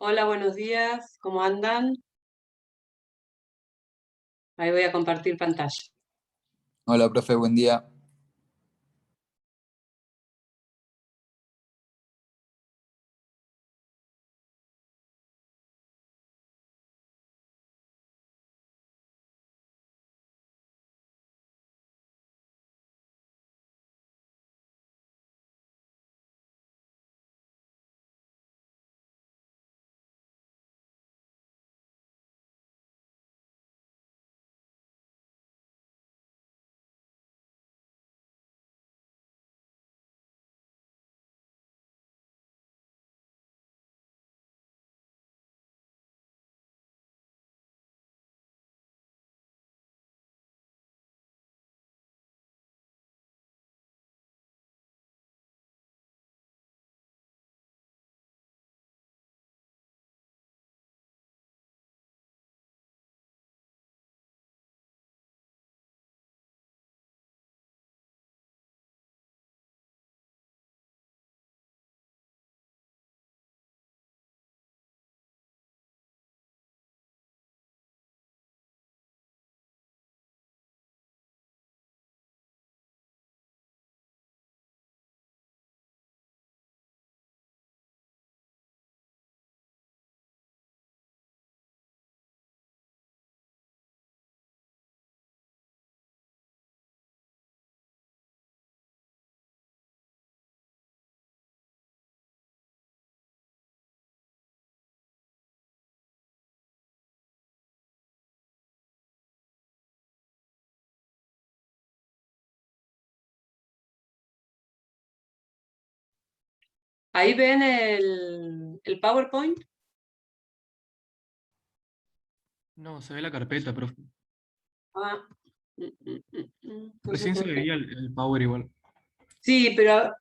Hola, buenos días, ¿cómo andan? Ahí voy a compartir pantalla. Hola, profe, buen día. Ahí ven el PowerPoint. No, se ve la carpeta, profe. Ah, no sé Recién se por qué. veía el power igual. Sí, pero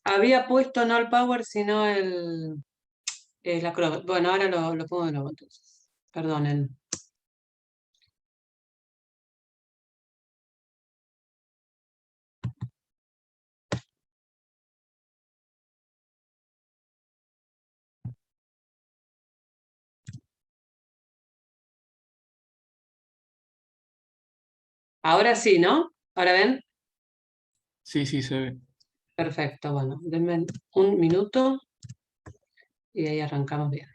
había puesto no el Power, sino la Acrobat. Bueno, ahora lo pongo de nuevo entonces. Perdonen. Ahora sí, ¿no? Ahora ven. Sí, sí, se ve. Perfecto, bueno, denme un minuto y ahí arrancamos bien.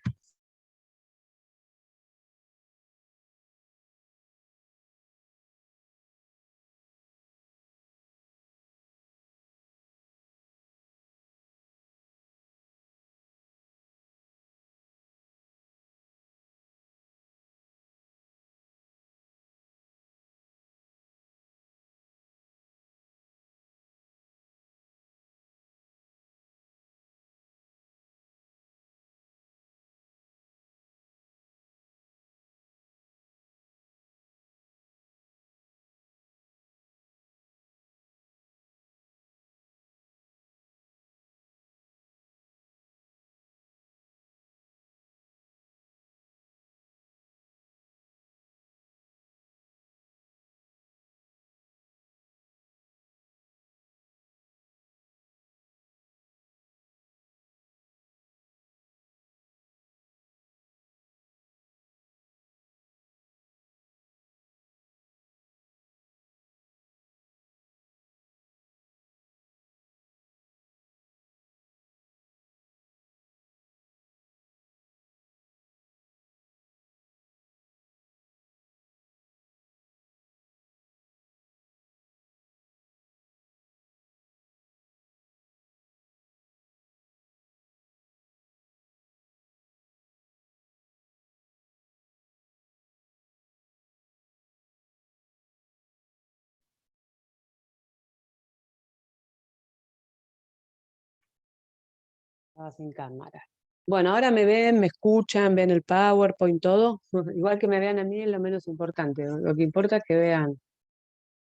Estaba sin cámara. Bueno, ahora me ven, me escuchan, ven el PowerPoint, todo. Igual que me vean a mí es lo menos importante. Lo que importa es que vean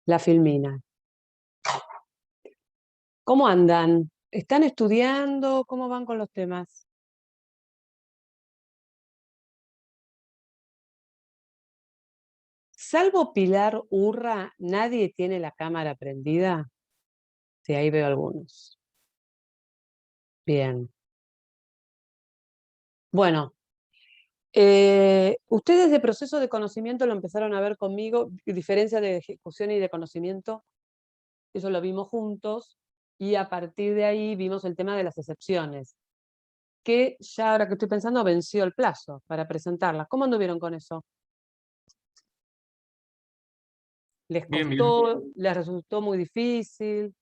la filmina. ¿Cómo andan? ¿Están estudiando? ¿Cómo van con los temas? Salvo Pilar Urra, ¿nadie tiene la cámara prendida? Sí, ahí veo algunos. Bien. Bueno, Ustedes de proceso de conocimiento lo empezaron a ver conmigo, diferencia de ejecución y de conocimiento, eso lo vimos juntos, y a partir de ahí vimos el tema de las excepciones, que ya ahora que estoy pensando venció el plazo para presentarlas. ¿Cómo anduvieron con eso? ¿Les Bien, bien. costó? ¿Les resultó muy difícil?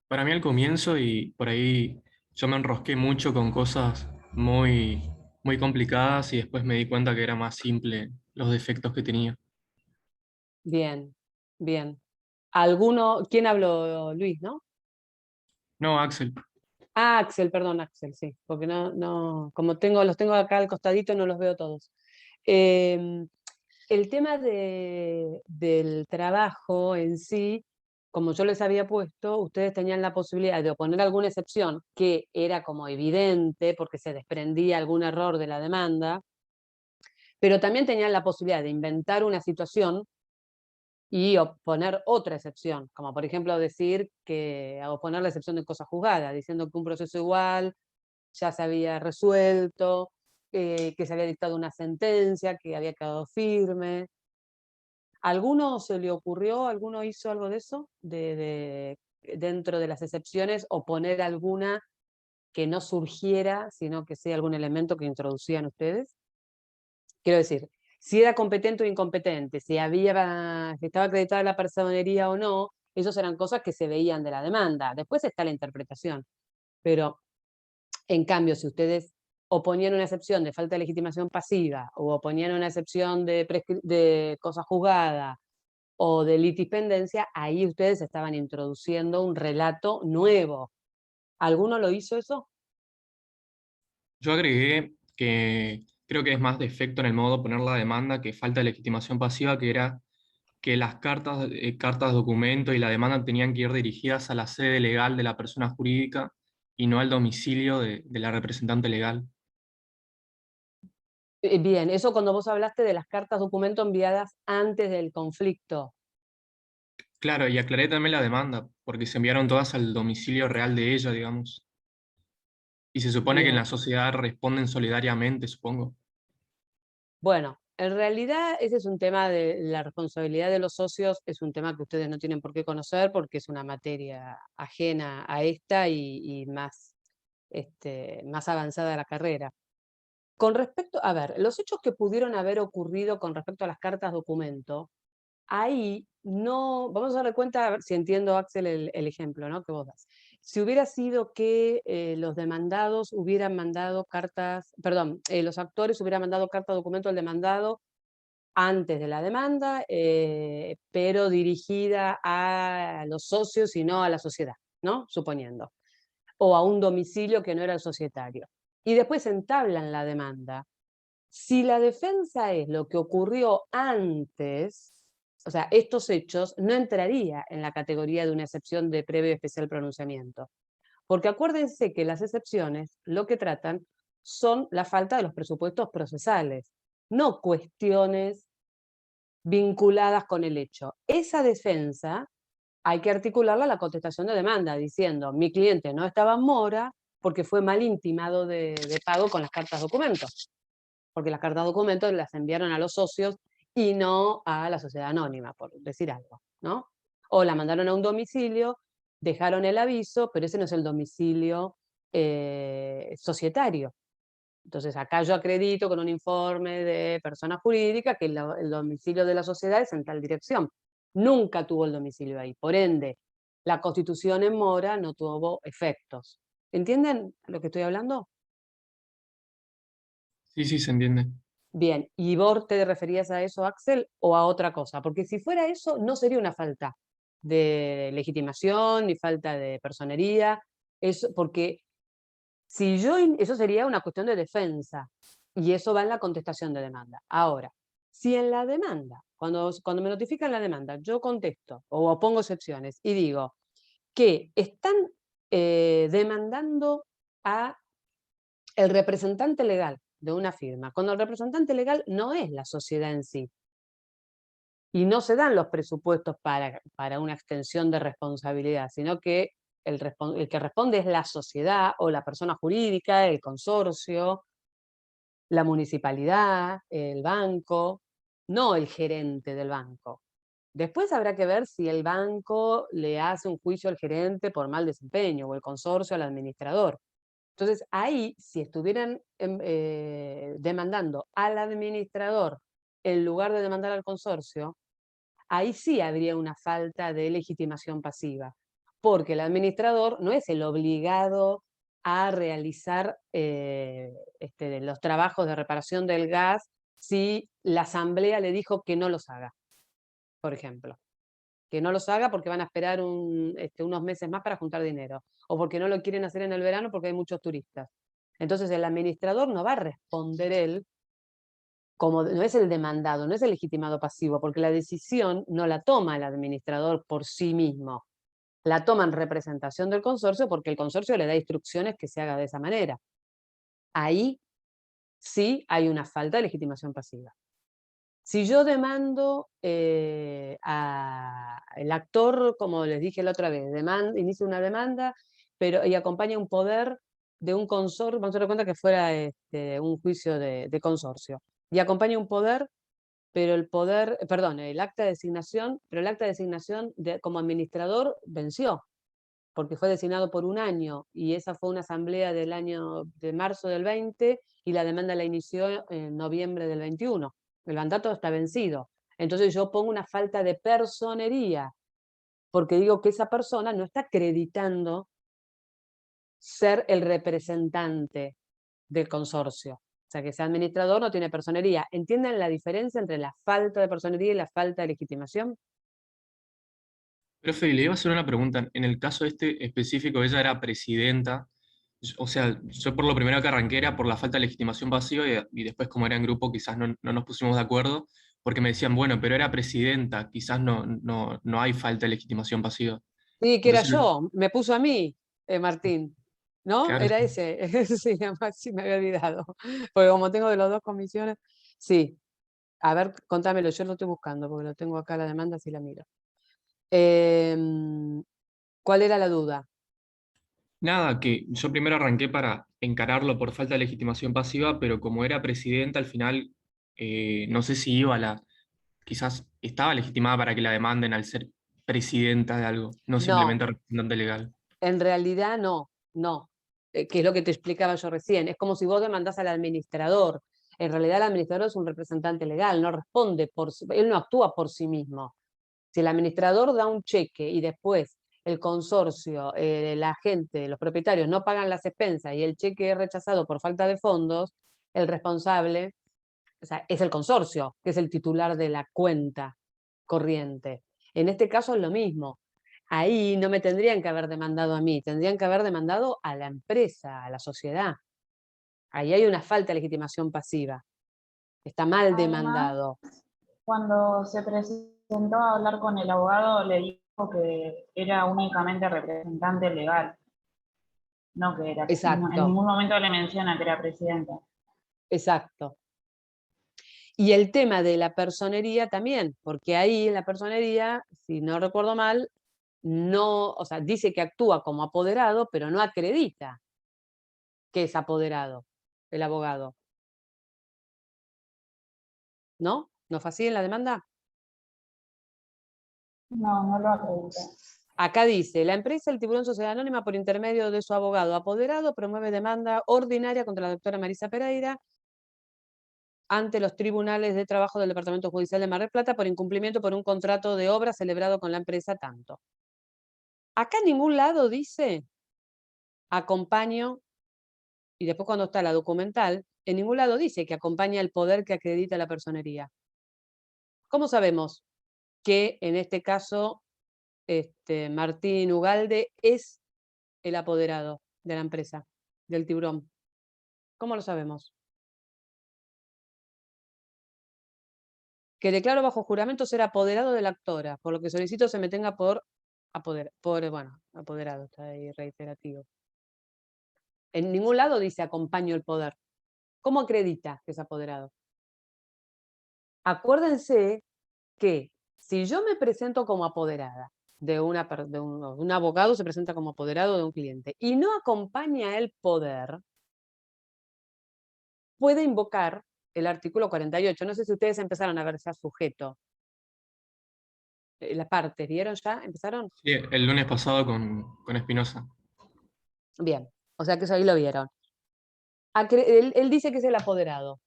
Para mí al comienzo y por ahí yo me enrosqué mucho con cosas muy complicadas y después me di cuenta que era más simple los defectos que tenía. Bien, bien. ¿Quién habló? Luis, ¿no? No, Axel. Ah, Axel, perdón, Axel, sí, porque no, como los tengo acá al costadito, no los veo todos. Em, el tema del trabajo en sí, como yo les había puesto, ustedes tenían la posibilidad de oponer alguna excepción que era como evidente porque se desprendía algún error de la demanda, pero también tenían la posibilidad de inventar una situación y oponer otra excepción, como por ejemplo decir que, oponer la excepción de cosa juzgada, diciendo que un proceso igual ya se había resuelto, que se había dictado una sentencia, que había quedado firme. ¿Alguno se le ocurrió, alguno hizo algo de eso? Dentro de las excepciones, o poner alguna que no surgiera, sino que sea algún elemento que introducían ustedes. Quiero decir, si era competente o incompetente, si estaba acreditada la personería o no, esas eran cosas que se veían de la demanda. Después está la interpretación. Pero, en cambio, si ustedes oponían una excepción de falta de legitimación pasiva, o oponían una excepción de cosa juzgada, o de litispendencia, ahí ustedes estaban introduciendo un relato nuevo. ¿Alguno lo hizo eso? Yo agregué que creo que es más defecto en el modo de poner la demanda que falta de legitimación pasiva, que era que las cartas documento y la demanda tenían que ir dirigidas a la sede legal de la persona jurídica y no al domicilio de la representante legal. Bien, eso cuando vos hablaste de las cartas documento enviadas antes del conflicto. Claro, y aclaré también la demanda, porque se enviaron todas al domicilio real de ella, digamos. Y se supone que en la Bien. sociedad responden solidariamente, supongo. Bueno, en realidad ese es un tema de la responsabilidad de los socios, es un tema que ustedes no tienen por qué conocer porque es una materia ajena a esta y más avanzada de la carrera. Con respecto, a ver, los hechos que pudieron haber ocurrido con respecto a las cartas documento, ahí no, vamos a darle cuenta, a ver si entiendo, Axel, el ejemplo, ¿no?, que vos das. Si hubiera sido que los demandados hubieran mandado cartas, perdón, los actores hubieran mandado carta documento al demandado antes de la demanda, pero dirigida a los socios y no a la sociedad, ¿no? Suponiendo. O a un domicilio que no era el societario. Y después entablan la demanda. Si la defensa es lo que ocurrió antes, o sea, estos hechos, no entraría en la categoría de una excepción de previo y especial pronunciamiento. Porque acuérdense que las excepciones lo que tratan son la falta de los presupuestos procesales, no cuestiones vinculadas con el hecho. Esa defensa hay que articularla a la contestación de demanda, diciendo, mi cliente no estaba en mora porque fue mal intimado de pago con las cartas documentos, porque las cartas documentos las enviaron a los socios y no a la sociedad anónima, por decir algo, ¿no? O la mandaron a un domicilio, dejaron el aviso, pero ese no es el domicilio societario. Entonces acá yo acredito con un informe de persona jurídica que el domicilio de la sociedad es en tal dirección. Nunca tuvo el domicilio ahí. Por ende, la constitución en mora no tuvo efectos. ¿Entienden lo que estoy hablando? Sí, sí, se entiende. Bien, ¿y vos te referías a eso, Axel, o a otra cosa? Porque si fuera eso, no sería una falta de legitimación ni falta de personería, porque si eso sería una cuestión de defensa, y eso va en la contestación de demanda. Ahora, si en la demanda, cuando me notifican la demanda, yo contesto o opongo excepciones y digo que están demandando a el representante legal de una firma, cuando el representante legal no es la sociedad en sí, y no se dan los presupuestos para una extensión de responsabilidad, sino que el que responde es la sociedad o la persona jurídica, el consorcio. la municipalidad, el banco, no el gerente del banco. Después habrá que ver si el banco le hace un juicio al gerente por mal desempeño o el consorcio al administrador. Entonces, ahí, si estuvieran demandando al administrador en lugar de demandar al consorcio, ahí sí habría una falta de legitimación pasiva, porque el administrador no es el obligado a realizar los trabajos de reparación del gas si la asamblea le dijo que no los haga, por ejemplo. Que no los haga porque van a esperar unos meses más para juntar dinero, o porque no lo quieren hacer en el verano porque hay muchos turistas. Entonces el administrador no va a responder él, como no es el demandado, no es el legitimado pasivo, porque la decisión no la toma el administrador por sí mismo, la toma en representación del consorcio porque el consorcio le da instrucciones que se haga de esa manera. Ahí sí hay una falta de legitimación pasiva. Si yo demando al actor, como les dije la otra vez, inicio una demanda y acompaña un poder de un consorcio, vamos a dar cuenta que fuera un juicio de consorcio, y acompaña un poder, pero el acta de designación, pero el acta de designación como administrador venció, porque fue designado por un año, y esa fue una asamblea de marzo del 20, y la demanda la inició en noviembre del 21. El mandato está vencido. Entonces yo pongo una falta de personería, porque digo que esa persona no está acreditando ser el representante del consorcio. O sea, que ese administrador no tiene personería. ¿Entienden la diferencia entre la falta de personería y la falta de legitimación? Profe, le iba a hacer una pregunta. En el caso este específico, ella era presidenta. O sea, yo por lo primero que arranqué era por la falta de legitimación pasiva y después como era en grupo quizás no nos pusimos de acuerdo porque me decían, bueno, pero era presidenta, quizás no hay falta de legitimación pasiva. Sí, que era Entonces, yo, me puso a mí, Martín, ¿no? claro, Era ese, sí, sí me había olvidado, porque como tengo de las dos comisiones, sí. A ver, contámelo, yo lo estoy buscando, porque lo tengo acá la demanda, si la miro. ¿Cuál era la duda? nada, que yo primero arranqué para encararlo por falta de legitimación pasiva, pero como era presidenta, al final no sé si quizás estaba legitimada para que la demanden al ser presidenta de algo, no No, simplemente representante legal. en realidad no, no, que es lo que te explicaba yo recién. Es como si vos demandás al administrador. En realidad el administrador es un representante legal, no responde él no actúa por sí mismo. Si el administrador da un cheque y después el consorcio, la gente, los propietarios no pagan las expensas y el cheque es rechazado por falta de fondos, el responsable, o sea, es el consorcio, que es el titular de la cuenta corriente. En este caso es lo mismo. Ahí no me tendrían que haber demandado a mí, tendrían que haber demandado a la empresa, a la sociedad. Ahí hay una falta de legitimación pasiva. Está mal Además, demandado. cuando se presentó a hablar con el abogado, le dijo que era únicamente representante legal, no que era, en Exacto, ningún momento le menciona que era presidenta. exacto. Y el tema de la personería también, porque ahí en la personería, si no recuerdo mal, no, o sea, dice que actúa como apoderado, pero no acredita que es apoderado, el abogado. ¿No? ¿No fue así en la demanda? No, no lo acredita. Acá dice, la empresa El Tiburón Sociedad Anónima, por intermedio de su abogado apoderado, promueve demanda ordinaria contra la doctora Marisa Pereira ante los tribunales de trabajo del Departamento Judicial de Mar del Plata por incumplimiento por un contrato de obra celebrado con la empresa tanto. Acá en ningún lado dice acompaño, y después cuando está la documental, en ningún lado dice que acompaña el poder que acredita la personería. ¿Cómo sabemos que en este caso Martín Ugalde es el apoderado de la empresa, del Tiburón? ¿Cómo lo sabemos? Que declaro bajo juramento ser apoderado de la actora, por lo que solicito se me tenga por apoderado, está ahí reiterativo. En ningún lado dice acompaño el poder. ¿Cómo acredita que es apoderado? Acuérdense que si yo me presento como apoderada un abogado, se presenta como apoderado de un cliente y no acompaña el poder, puede invocar el artículo 48. No sé si ustedes empezaron a ver ya sujeto. La parte, ¿vieron ya? ¿Empezaron? Sí, el lunes pasado con Espinosa. Bien, o sea que eso ahí lo vieron. Él dice que es el apoderado,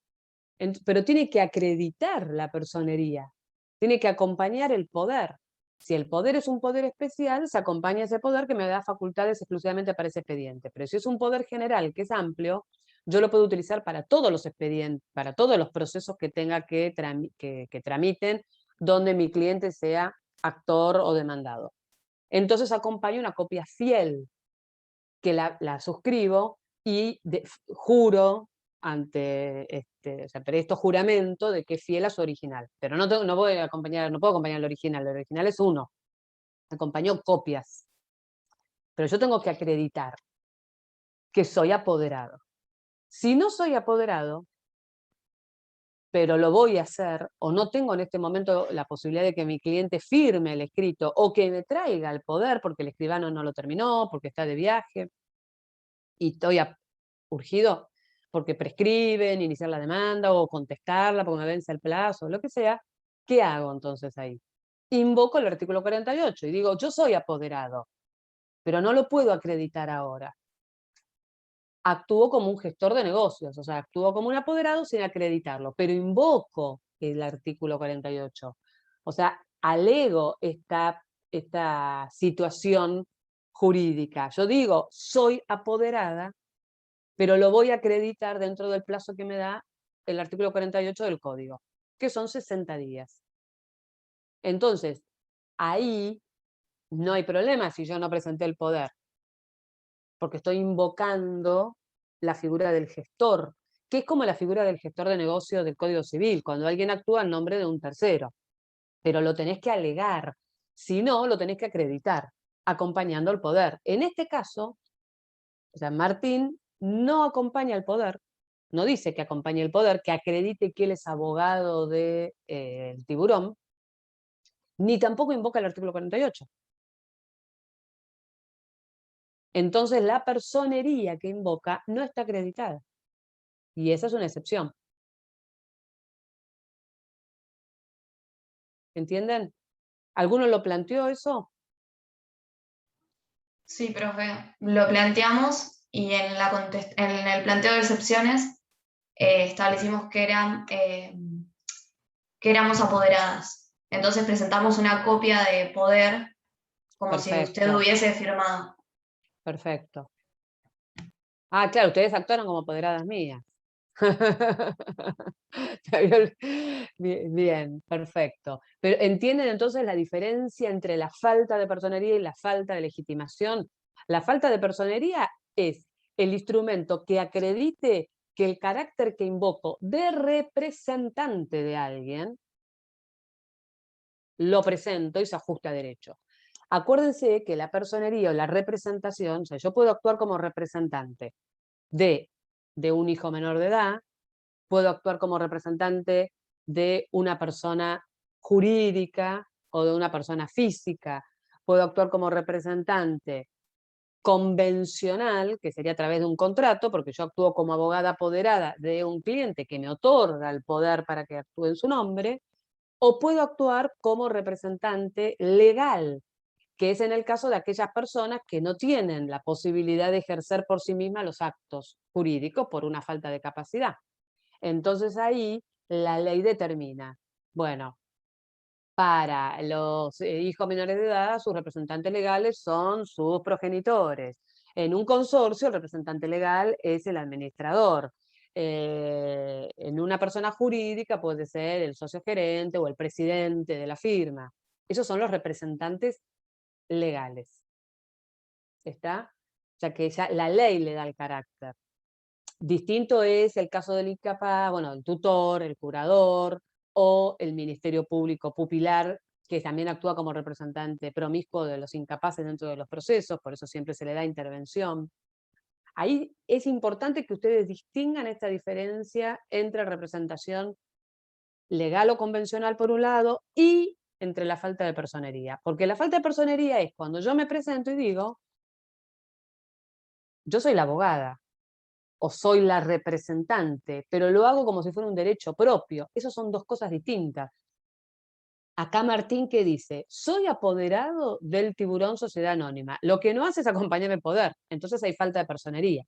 pero tiene que acreditar la personería, tiene que acompañar el poder. Si el poder es un poder especial, se acompaña ese poder que me da facultades exclusivamente para ese expediente. Pero si es un poder general que es amplio, yo lo puedo utilizar para todos los expedientes, para todos los procesos que tenga que tramiten, donde mi cliente sea actor o demandado. Entonces acompaño una copia fiel, que la suscribo y juro ante, o sea, presto juramento de que es fiel a su original. Pero no puedo acompañar el original es uno. Acompaño copias. Pero yo tengo que acreditar que soy apoderado. Si no soy apoderado, pero lo voy a hacer, o no tengo en este momento la posibilidad de que mi cliente firme el escrito, o que me traiga el poder porque el escribano no lo terminó, porque está de viaje, y estoy urgido porque prescriben, iniciar la demanda o contestarla porque me vence el plazo, lo que sea, ¿qué hago entonces ahí? Invoco el artículo 48 y digo, yo soy apoderado, pero no lo puedo acreditar ahora. Actúo como un gestor de negocios, o sea, actúo como un apoderado sin acreditarlo, pero invoco el artículo 48. O sea, alego esta situación jurídica. Yo digo, soy apoderada, pero lo voy a acreditar dentro del plazo que me da el artículo 48 del Código, que son 60 días. Entonces, ahí no hay problema si yo no presenté el poder, porque estoy invocando la figura del gestor, que es como la figura del gestor de negocio del Código Civil, cuando alguien actúa en nombre de un tercero, pero lo tenés que alegar, si no, lo tenés que acreditar, acompañando al poder. En este caso, o sea, Martín no acompaña al poder, no dice que acompañe el poder, que acredite que él es abogado del tiburón, ni tampoco invoca el artículo 48. Entonces la personería que invoca no está acreditada. Y esa es una excepción. ¿Entienden? ¿Alguno lo planteó eso? Sí, profe, lo planteamos y en el planteo de excepciones establecimos que éramos apoderadas. Entonces presentamos una copia de poder como si usted Perfecto, hubiese firmado. perfecto. Ah, claro, ustedes actuaron como apoderadas mías. Bien, perfecto. Pero ¿entienden entonces la diferencia entre la falta de personería y la falta de legitimación? La falta de personería es el instrumento que acredite que el carácter que invoco de representante de alguien lo presento y se ajusta a derecho. Acuérdense que la personería o la representación, o sea, yo puedo actuar como representante de un hijo menor de edad, puedo actuar como representante de una persona jurídica o de una persona física, puedo actuar como representante convencional, que sería a través de un contrato, porque yo actúo como abogada apoderada de un cliente que me otorga el poder para que actúe en su nombre, o puedo actuar como representante legal, que es en el caso de aquellas personas que no tienen la posibilidad de ejercer por sí mismas los actos jurídicos por una falta de capacidad. Entonces ahí la ley determina, bueno, para los hijos menores de edad, sus representantes legales son sus progenitores. En un consorcio, el representante legal es el administrador. En una persona jurídica puede ser el socio gerente o el presidente de la firma. Esos son los representantes legales. ¿Está? O sea que ya la ley le da el carácter. Distinto es el caso del incapaz, bueno, el tutor, el curador o el Ministerio Público Pupilar, que también actúa como representante promiscuo de los incapaces dentro de los procesos, por eso siempre se le da intervención. Ahí es importante que ustedes distingan esta diferencia entre representación legal o convencional por un lado y entre la falta de personería. Porque la falta de personería es cuando yo me presento y digo, yo soy la abogada, o soy la representante, pero lo hago como si fuera un derecho propio. Esas son dos cosas distintas. Acá Martín, ¿qué dice? Soy apoderado del Tiburón Sociedad Anónima. Lo que no hace es acompañarme en poder. Entonces hay falta de personería.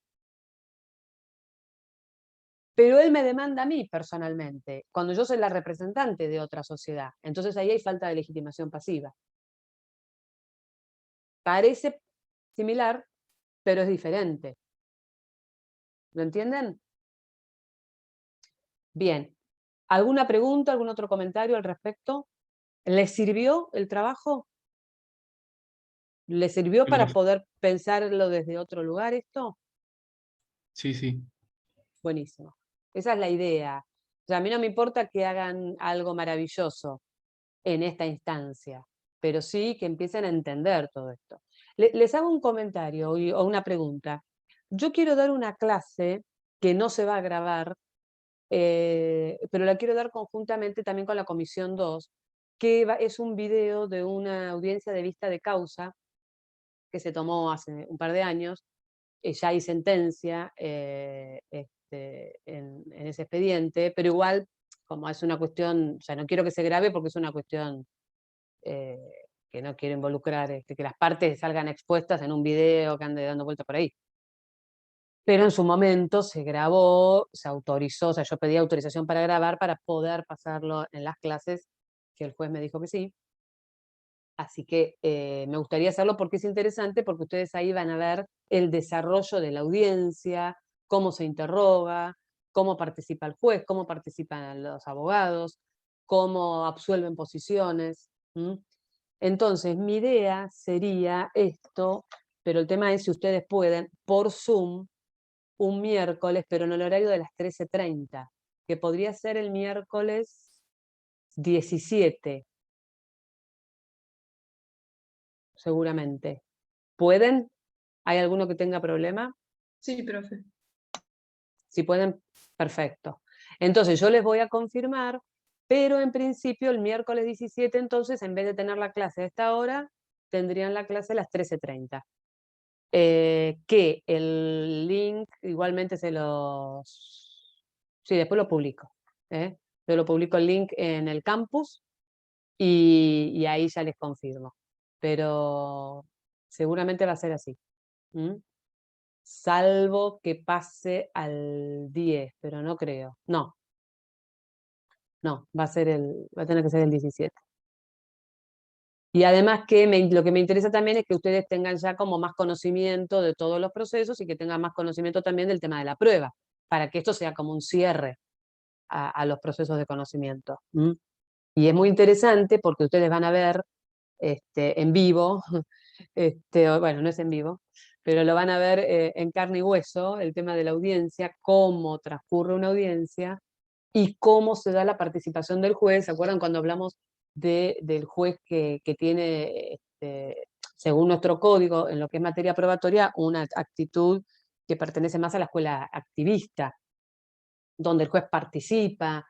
Pero él me demanda a mí personalmente, cuando yo soy la representante de otra sociedad. Entonces ahí hay falta de legitimación pasiva. Parece similar, pero es diferente. ¿Lo entienden? Bien. ¿Alguna pregunta, algún otro comentario al respecto? ¿Les sirvió el trabajo? ¿Les sirvió para poder pensarlo desde otro lugar esto? Sí, sí. Buenísimo. Esa es la idea. O sea, a mí no me importa que hagan algo maravilloso en esta instancia, pero sí que empiecen a entender todo esto. Les hago un comentario o una pregunta. Yo quiero dar una clase que no se va a grabar, pero la quiero dar conjuntamente también con la Comisión 2, que es un video de una audiencia de vista de causa que se tomó hace un par de años. Ya hay sentencia en ese expediente, pero igual, como es una cuestión, o sea, no quiero que se grabe porque es una cuestión eh, que no quiero involucrar, que las partes salgan expuestas en un video que ande dando vuelta por ahí. Pero en su momento se grabó, se autorizó, o sea, yo pedí autorización para grabar para poder pasarlo en las clases, que el juez me dijo que sí. Así que me gustaría hacerlo porque es interesante, porque ustedes ahí van a ver el desarrollo de la audiencia, cómo se interroga, cómo participa el juez, cómo participan los abogados, cómo absuelven posiciones. Entonces, mi idea sería esto, pero el tema es si ustedes pueden, por Zoom, un miércoles, pero en el horario de las 13:30, que podría ser el miércoles 17, seguramente. ¿Pueden? ¿Hay alguno que tenga problema? Sí, profe. Si pueden, perfecto. Entonces yo les voy a confirmar, pero en principio el miércoles 17, entonces, en vez de tener la clase a esta hora, tendrían la clase a las 13:30. Que el link igualmente se los... Sí, después lo publico. Yo lo publico el link en el campus y ahí ya les confirmo. Pero seguramente va a ser así. Salvo que pase al 10, pero no creo. No, va a tener que ser el 17. Y además que lo que me interesa también es que ustedes tengan ya como más conocimiento de todos los procesos y que tengan más conocimiento también del tema de la prueba, para que esto sea como un cierre a los procesos de conocimiento. Y es muy interesante porque ustedes van a ver en vivo, bueno, no es en vivo, pero lo van a ver en carne y hueso, el tema de la audiencia, cómo transcurre una audiencia y cómo se da la participación del juez. ¿Se acuerdan cuando hablamos del juez que tiene, según nuestro código, en lo que es materia probatoria, una actitud que pertenece más a la escuela activista, donde el juez participa,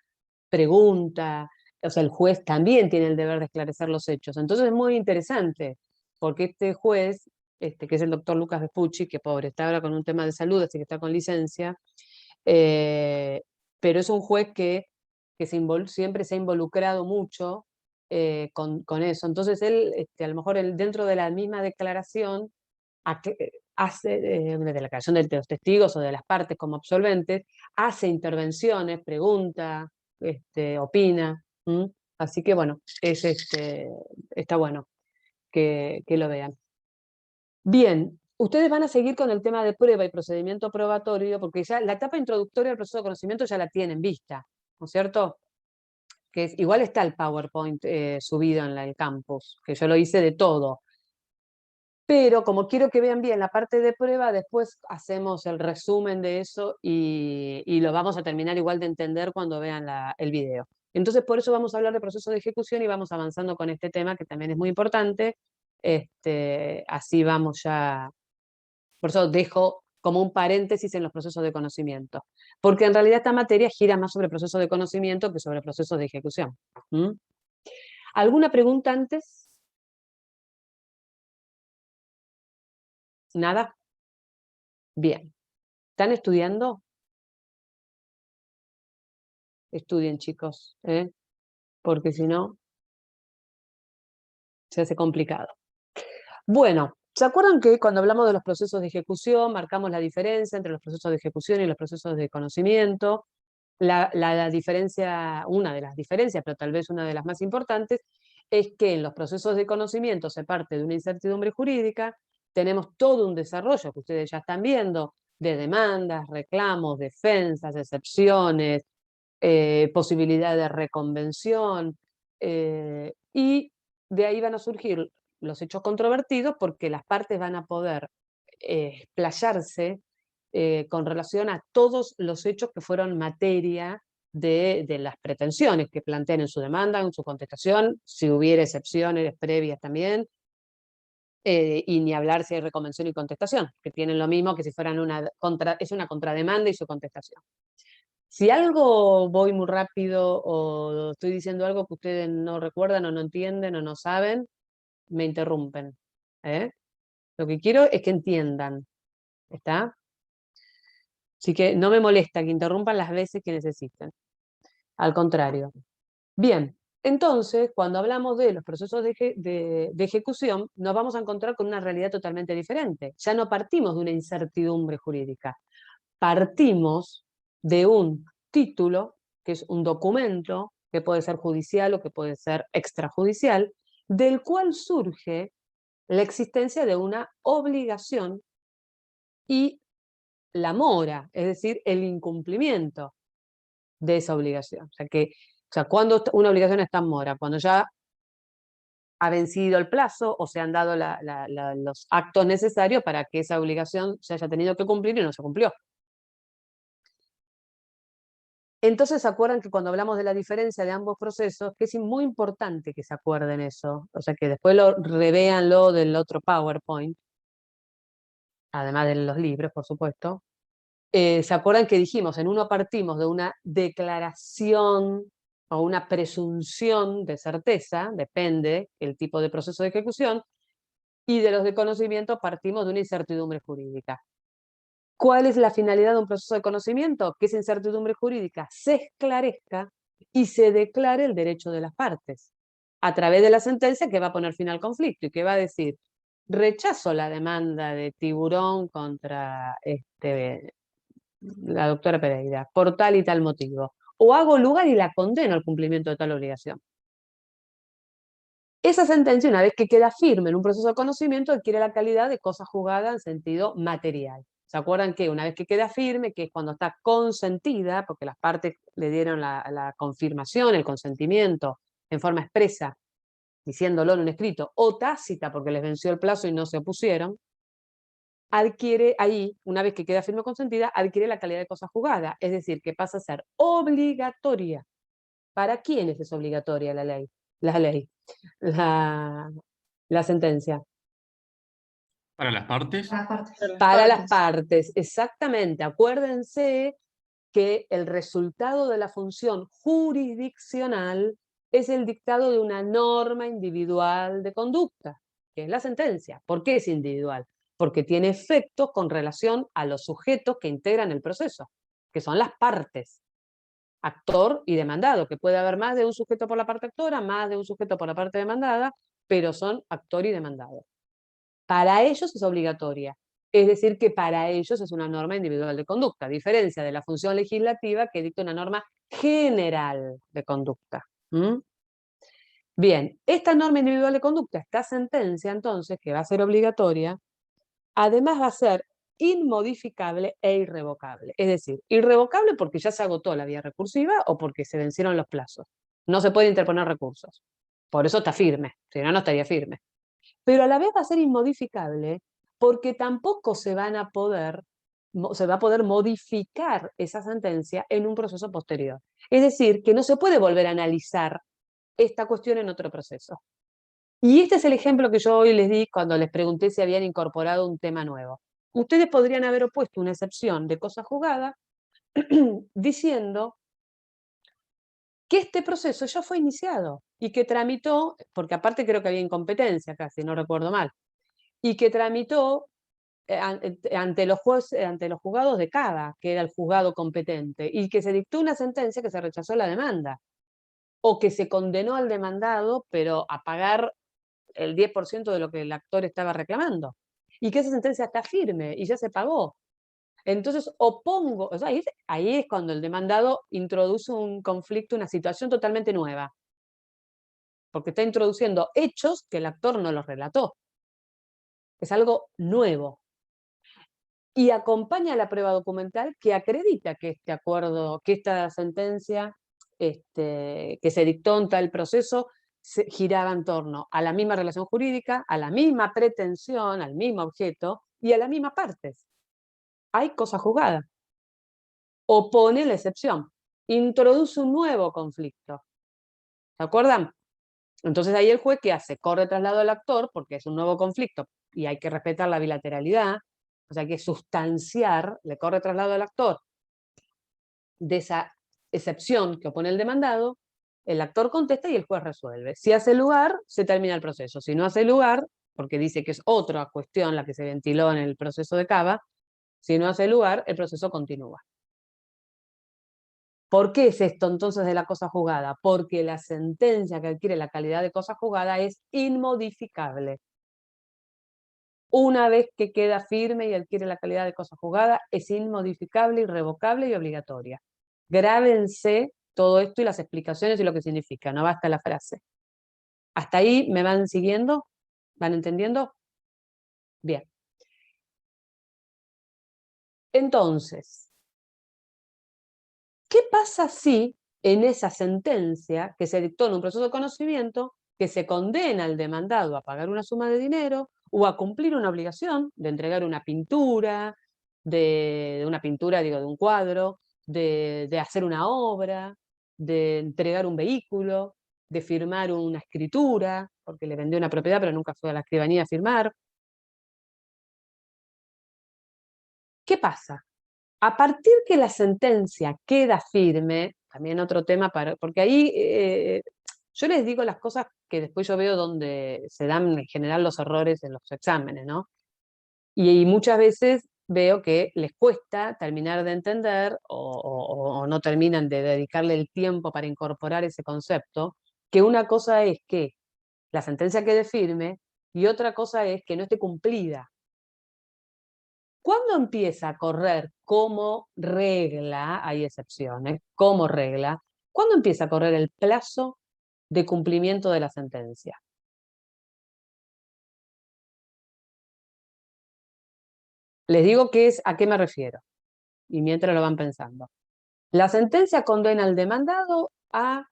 pregunta, o sea, el juez también tiene el deber de esclarecer los hechos. Entonces es muy interesante, porque este juez, que es el doctor Lucas Vespucci, que pobre, está ahora con un tema de salud, así que está con licencia, pero es un juez que siempre se ha involucrado mucho con eso. Entonces él, a lo mejor dentro de la misma declaración, hace, de la declaración de los testigos o de las partes como absolventes, hace intervenciones, pregunta, opina. Así que bueno, está bueno que lo vean. Bien, ustedes van a seguir con el tema de prueba y procedimiento probatorio, porque ya la etapa introductoria al proceso de conocimiento ya la tienen vista, ¿no es cierto? Que igual está el PowerPoint subido en el campus, que yo lo hice de todo. Pero como quiero que vean bien la parte de prueba, después hacemos el resumen de eso y lo vamos a terminar igual de entender cuando vean el video. Entonces, por eso vamos a hablar de proceso de ejecución y vamos avanzando con este tema, que también es muy importante. Así vamos ya. Por eso dejo como un paréntesis en los procesos de conocimiento. Porque en realidad esta materia gira más sobre procesos de conocimiento que sobre procesos de ejecución. ¿Alguna pregunta antes? ¿Nada? Bien. ¿Están estudiando? Estudien, chicos, porque si no, se hace complicado. Bueno, ¿se acuerdan que cuando hablamos de los procesos de ejecución, marcamos la diferencia entre los procesos de ejecución y los procesos de conocimiento? La diferencia, una de las diferencias, pero tal vez una de las más importantes, es que en los procesos de conocimiento se parte de una incertidumbre jurídica, tenemos todo un desarrollo que ustedes ya están viendo, de demandas, reclamos, defensas, excepciones, posibilidad de reconvención, y de ahí van a surgir los hechos controvertidos porque las partes van a poder explayarse con relación a todos los hechos que fueron materia de las pretensiones que plantean en su demanda, en su contestación, si hubiera excepciones previas también, y ni hablar si hay reconvención y contestación, que tienen lo mismo que si fueran es una contrademanda y su contestación. Si algo voy muy rápido o estoy diciendo algo que ustedes no recuerdan o no entienden o no saben, me interrumpen. Lo que quiero es que entiendan. ¿Está? Así que no me molesta que interrumpan las veces que necesiten. Al contrario. Bien, entonces, cuando hablamos de los procesos de ejecución, nos vamos a encontrar con una realidad totalmente diferente. Ya no partimos de una incertidumbre jurídica. Partimos de un título, que es un documento, que puede ser judicial o que puede ser extrajudicial, del cual surge la existencia de una obligación y la mora, es decir, el incumplimiento de esa obligación. O sea, cuando una obligación está en mora, cuando ya ha vencido el plazo o se han dado los actos necesarios para que esa obligación se haya tenido que cumplir y no se cumplió. Entonces, ¿se acuerdan que cuando hablamos de la diferencia de ambos procesos, que es muy importante que se acuerden eso? O sea, que después revéanlo del otro PowerPoint, además de los libros, por supuesto. ¿Se acuerdan que dijimos, en uno partimos de una declaración o una presunción de certeza, depende el tipo de proceso de ejecución, y de los de conocimiento partimos de una incertidumbre jurídica? ¿Cuál es la finalidad de un proceso de conocimiento? Que esa incertidumbre jurídica se esclarezca y se declare el derecho de las partes, a través de la sentencia que va a poner fin al conflicto y que va a decir, rechazo la demanda de Tiburón contra la doctora Pereira, por tal y tal motivo, o hago lugar y la condeno al cumplimiento de tal obligación. Esa sentencia, una vez que queda firme en un proceso de conocimiento, adquiere la calidad de cosa juzgada en sentido material. ¿Se acuerdan que una vez que queda firme, que es cuando está consentida, porque las partes le dieron la confirmación, el consentimiento, en forma expresa, diciéndolo en un escrito, o tácita, porque les venció el plazo y no se opusieron, adquiere ahí, una vez que queda firme consentida, adquiere la calidad de cosa juzgada, es decir, que pasa a ser obligatoria. ¿Para quiénes es obligatoria la ley? La sentencia. ¿Para las partes? Para las partes, exactamente. Acuérdense que el resultado de la función jurisdiccional es el dictado de una norma individual de conducta, que es la sentencia. ¿Por qué es individual? Porque tiene efectos con relación a los sujetos que integran el proceso, que son las partes, actor y demandado, que puede haber más de un sujeto por la parte actora, más de un sujeto por la parte demandada, pero son actor y demandado. Para ellos es obligatoria, es decir, que para ellos es una norma individual de conducta, a diferencia de la función legislativa que dicta una norma general de conducta. Bien, esta norma individual de conducta, esta sentencia entonces, que va a ser obligatoria, además va a ser inmodificable e irrevocable. Es decir, irrevocable porque ya se agotó la vía recursiva o porque se vencieron los plazos. No se puede interponer recursos. Por eso está firme, si no, no estaría firme. Pero a la vez va a ser inmodificable porque tampoco se va a poder modificar esa sentencia en un proceso posterior. Es decir, que no se puede volver a analizar esta cuestión en otro proceso. Y este es el ejemplo que yo hoy les di cuando les pregunté si habían incorporado un tema nuevo. Ustedes podrían haber opuesto una excepción de cosa juzgada diciendo que este proceso ya fue iniciado y que tramitó, porque aparte creo que había incompetencia casi, no recuerdo mal, y que tramitó ante los juzgados de Cava, que era el juzgado competente, y que se dictó una sentencia que se rechazó la demanda, o que se condenó al demandado, pero a pagar el 10% de lo que el actor estaba reclamando, y que esa sentencia está firme y ya se pagó. Entonces opongo, o sea, ahí es cuando el demandado introduce un conflicto, una situación totalmente nueva, porque está introduciendo hechos que el actor no los relató. Es algo nuevo. Y acompaña la prueba documental que acredita que este acuerdo, que esta sentencia que se dictó en tal proceso giraba en torno a la misma relación jurídica, a la misma pretensión, al mismo objeto y a las mismas partes. Hay cosa juzgada. Opone la excepción. Introduce un nuevo conflicto. ¿Se acuerdan? Entonces ahí el juez, ¿qué hace? Corre traslado al actor porque es un nuevo conflicto y hay que respetar la bilateralidad. O sea, hay que sustanciar, le corre traslado al actor de esa excepción que opone el demandado, el actor contesta y el juez resuelve. Si hace lugar, se termina el proceso. Si no hace lugar, porque dice que es otra cuestión la que se ventiló en el proceso de Cava, si no hace lugar, el proceso continúa. ¿Por qué es esto entonces de la cosa juzgada? Porque la sentencia que adquiere la calidad de cosa juzgada es inmodificable. Una vez que queda firme y adquiere la calidad de cosa juzgada, es inmodificable, irrevocable y obligatoria. Grábense todo esto y las explicaciones y lo que significa, no basta la frase. ¿Hasta ahí me van siguiendo? ¿Van entendiendo? Bien. Entonces, ¿qué pasa si en esa sentencia que se dictó en un proceso de conocimiento, que se condena al demandado a pagar una suma de dinero o a cumplir una obligación de entregar una pintura, de una pintura, digo, de un cuadro, de hacer una obra, de entregar un vehículo, de firmar una escritura, porque le vendió una propiedad pero nunca fue a la escribanía a firmar? ¿Qué pasa? A partir que la sentencia queda firme, también otro tema, porque ahí yo les digo las cosas que después yo veo donde se dan en general los errores en los exámenes, ¿no? Y muchas veces veo que les cuesta terminar de entender o no terminan de dedicarle el tiempo para incorporar ese concepto, que una cosa es que la sentencia quede firme y otra cosa es que no esté cumplida. ¿Cuándo empieza a correr como regla, hay excepciones, como regla, cuándo empieza a correr el plazo de cumplimiento de la sentencia? Les digo a qué me refiero, y mientras lo van pensando. La sentencia condena al demandado a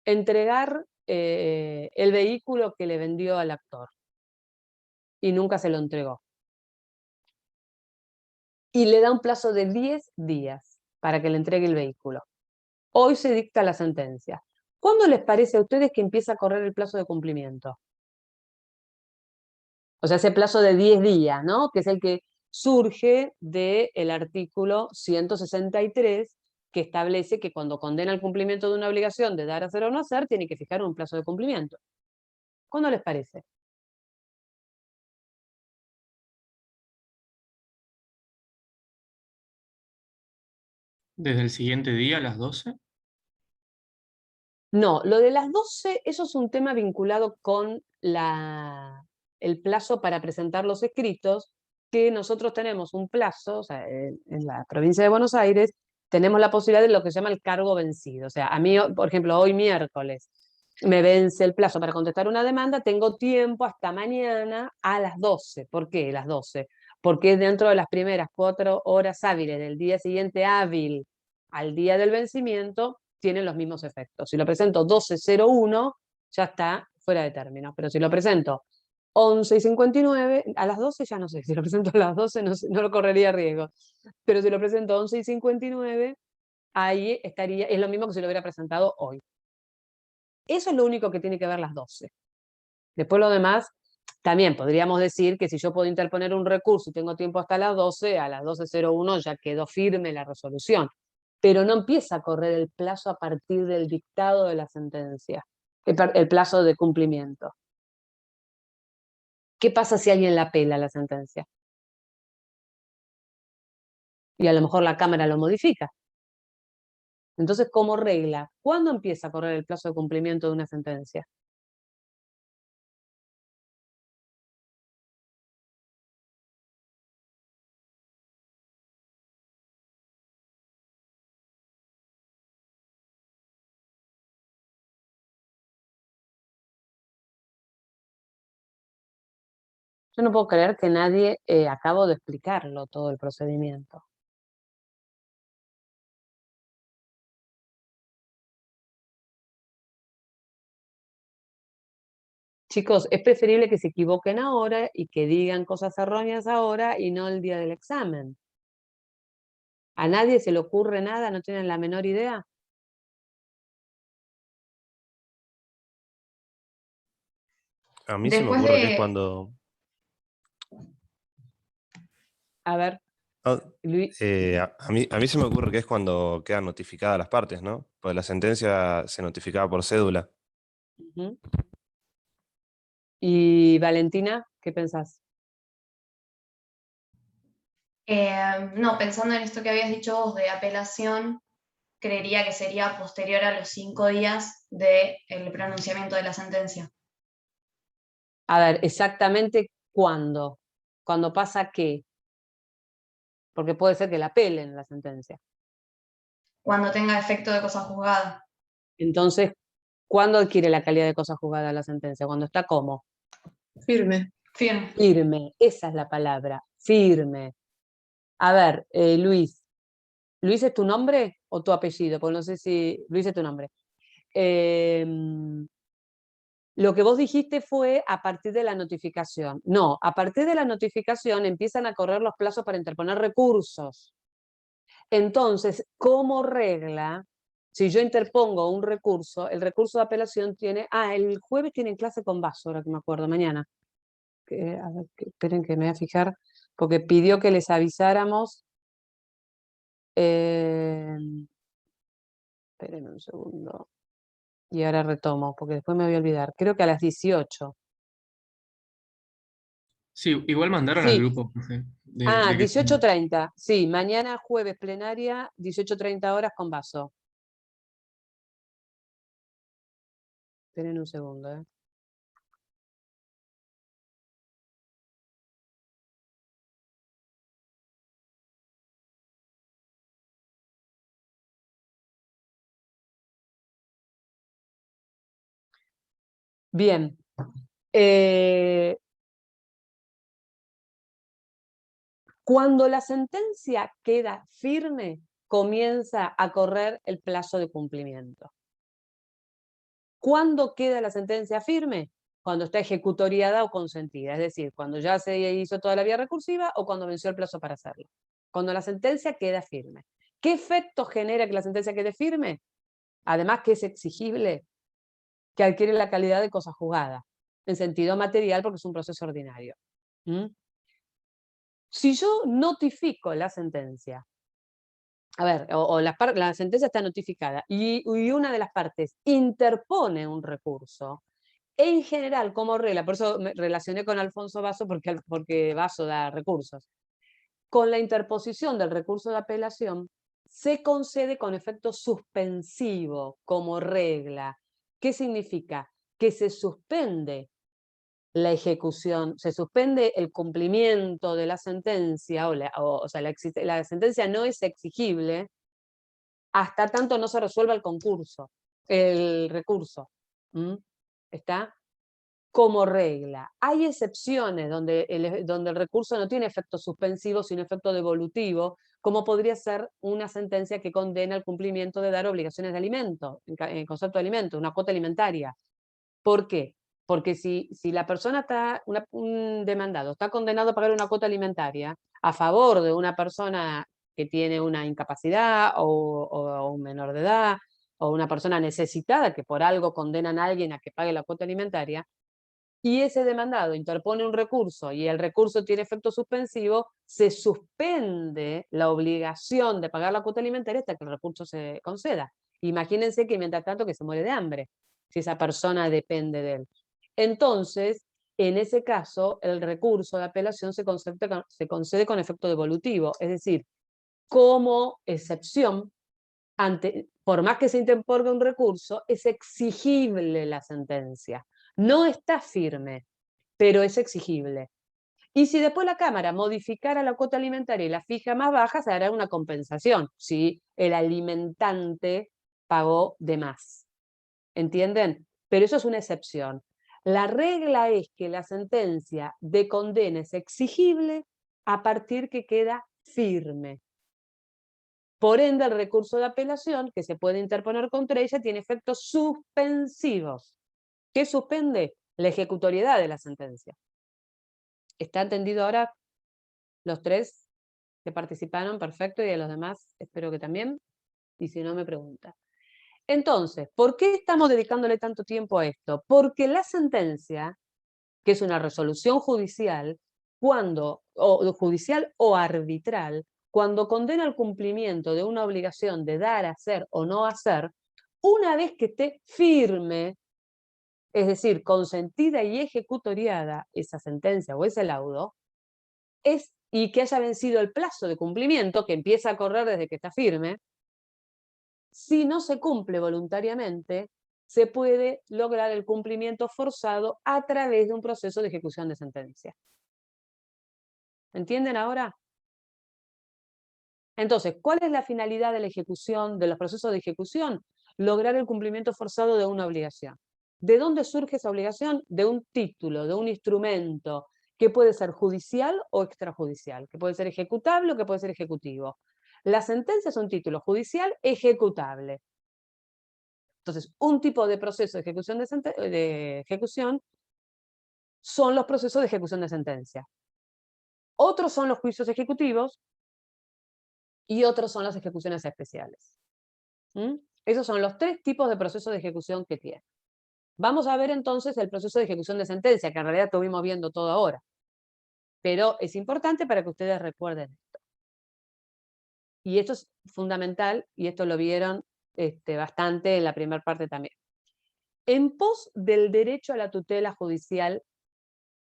entregar el vehículo que le vendió al actor, y nunca se lo entregó. Y le da un plazo de 10 días para que le entregue el vehículo. Hoy se dicta la sentencia. ¿Cuándo les parece a ustedes que empieza a correr el plazo de cumplimiento? O sea, ese plazo de 10 días, ¿no? Que es el que surge del artículo 163, que establece que cuando condena el cumplimiento de una obligación de dar, hacer o no hacer, tiene que fijar un plazo de cumplimiento. ¿Cuándo les parece? ¿Desde el siguiente día a las 12? No, lo de las 12, eso es un tema vinculado con el plazo para presentar los escritos, que nosotros tenemos un plazo, o sea, en la provincia de Buenos Aires, tenemos la posibilidad de lo que se llama el cargo vencido. O sea, a mí, por ejemplo, hoy miércoles me vence el plazo para contestar una demanda, tengo tiempo hasta mañana a las 12. ¿Por qué las 12? Porque dentro de las primeras 4 horas hábiles del día siguiente hábil al día del vencimiento, tienen los mismos efectos. Si lo presento 12:01, ya está fuera de término. Pero si lo presento 11:59, a las 12 ya no sé. Si lo presento a las 12 no lo correría riesgo. Pero si lo presento 11:59, ahí estaría, es lo mismo que si lo hubiera presentado hoy. Eso es lo único que tiene que ver las 12. Después lo demás, también podríamos decir que si yo puedo interponer un recurso y tengo tiempo hasta las 12, a las 12:01 ya quedó firme la resolución. Pero no empieza a correr el plazo a partir del dictado de la sentencia, el plazo de cumplimiento. ¿Qué pasa si alguien la apela la sentencia? Y a lo mejor la Cámara lo modifica. Entonces, como regla, ¿cuándo empieza a correr el plazo de cumplimiento de una sentencia? Yo no puedo creer que nadie, acabo de explicarlo todo el procedimiento. Chicos, es preferible que se equivoquen ahora y que digan cosas erróneas ahora y no el día del examen. ¿A nadie se le ocurre nada? ¿No tienen la menor idea? A mí se me Después ocurre que es de, cuando... A ver, Ah, Luis. a mí se me ocurre que es cuando quedan notificadas las partes, ¿no? Pues la sentencia se notificaba por cédula. Ujú. Y Valentina, ¿qué pensás? no, pensando en esto que habías dicho vos de apelación, creería que sería posterior a los 5 días del pronunciamiento de la sentencia. A ver, exactamente cuándo. ¿Cuándo pasa qué? Porque puede ser que la apelen la sentencia. Cuando tenga efecto de cosa juzgada. Entonces, ¿cuándo adquiere la calidad de cosa juzgada la sentencia? Cuando está ¿cómo? Firme. Firme. Firme, esa es la palabra, firme. A ver, Luis. ¿Luis es tu nombre o tu apellido? Porque no sé si... Luis es tu nombre. Lo que vos dijiste fue a partir de la notificación. No, a partir de la notificación empiezan a correr los plazos para interponer recursos. Entonces, como regla, si yo interpongo un recurso, el recurso de apelación tiene... Ah, el jueves tienen clase con Vaso, ahora que me acuerdo, mañana. A ver, esperen que me voy a fijar, porque pidió que les avisáramos. Esperen un segundo. Y ahora retomo, porque después me voy a olvidar. Creo que a las 18. Sí, igual mandaron al Sí. grupo, profe, Ah, de que 18:30. Sí, mañana jueves plenaria, 18:30 horas con Vaso. Esperen un segundo, ¿eh? Bien. Cuando la sentencia queda firme, comienza a correr el plazo de cumplimiento. ¿Cuándo queda la sentencia firme? Cuando está ejecutoriada o consentida, es decir, cuando ya se hizo toda la vía recursiva o cuando venció el plazo para hacerlo. Cuando la sentencia queda firme. ¿Qué efecto genera que la sentencia quede firme? Además que es exigible, que adquiere la calidad de cosa juzgada, en sentido material porque es un proceso ordinario. Si yo notifico la sentencia, a ver, la sentencia está notificada y una de las partes interpone un recurso, en general, como regla, por eso me relacioné con Alfonso Vaso, porque Vaso da recursos, con la interposición del recurso de apelación, se concede con efecto suspensivo como regla. ¿Qué significa? Que se suspende la ejecución, se suspende el cumplimiento de la sentencia, la sentencia no es exigible hasta tanto no se resuelva el recurso. ¿Está? Como regla. Hay excepciones donde el recurso no tiene efecto suspensivo, sino efecto devolutivo, como podría ser una sentencia que condena el cumplimiento de dar obligaciones de alimento, en concepto de alimento, una cuota alimentaria. ¿Por qué? Porque si la persona un demandado está condenado a pagar una cuota alimentaria a favor de una persona que tiene una incapacidad o un menor de edad, o una persona necesitada que por algo condenan a alguien a que pague la cuota alimentaria, y ese demandado interpone un recurso y el recurso tiene efecto suspensivo, se suspende la obligación de pagar la cuota alimentaria hasta que el recurso se conceda. Imagínense que mientras tanto que se muere de hambre, si esa persona depende de él. Entonces, en ese caso el recurso de apelación se concede con efecto devolutivo, es decir, como excepción, por más que se interponga un recurso, es exigible la sentencia. No está firme, pero es exigible. Y si después la Cámara modificara la cuota alimentaria y la fija más baja, se hará una compensación, si el alimentante pagó de más. ¿Entienden? Pero eso es una excepción. La regla es que la sentencia de condena es exigible a partir que queda firme. Por ende, el recurso de apelación que se puede interponer contra ella tiene efectos suspensivos. ¿Qué suspende? La ejecutoriedad de la sentencia. ¿Está entendido ahora los tres que participaron? Perfecto, y a los demás espero que también. Y si no, me pregunta. Entonces, ¿por qué estamos dedicándole tanto tiempo a esto? Porque la sentencia, que es una resolución judicial, judicial o arbitral, cuando condena el cumplimiento de una obligación de dar, hacer o no hacer, una vez que esté firme, es decir, consentida y ejecutoriada esa sentencia o ese laudo, y que haya vencido el plazo de cumplimiento, que empieza a correr desde que está firme, si no se cumple voluntariamente, se puede lograr el cumplimiento forzado a través de un proceso de ejecución de sentencia. ¿Entienden ahora? Entonces, ¿cuál es la finalidad de la ejecución, de los procesos de ejecución? Lograr el cumplimiento forzado de una obligación. ¿De dónde surge esa obligación? De un título, de un instrumento, que puede ser judicial o extrajudicial, que puede ser ejecutable o que puede ser ejecutivo. La sentencia es un título judicial ejecutable. Entonces, un tipo de proceso de ejecución son los procesos de ejecución de sentencia. Otros son los juicios ejecutivos y otros son las ejecuciones especiales. Esos son los tres tipos de procesos de ejecución que tiene. Vamos a ver entonces el proceso de ejecución de sentencia, que en realidad estuvimos viendo todo ahora. Pero es importante para que ustedes recuerden esto. Y esto es fundamental, y esto lo vieron bastante en la primera parte también. En pos del derecho a la tutela judicial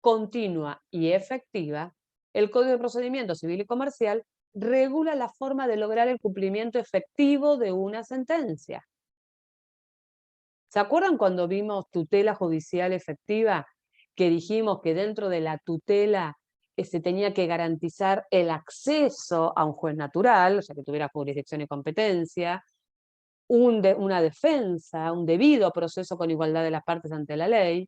continua y efectiva, el Código de Procedimiento Civil y Comercial regula la forma de lograr el cumplimiento efectivo de una sentencia. ¿Se acuerdan cuando vimos tutela judicial efectiva? Que dijimos que dentro de la tutela se tenía que garantizar el acceso a un juez natural, o sea, que tuviera jurisdicción y competencia, una defensa, un debido proceso con igualdad de las partes ante la ley,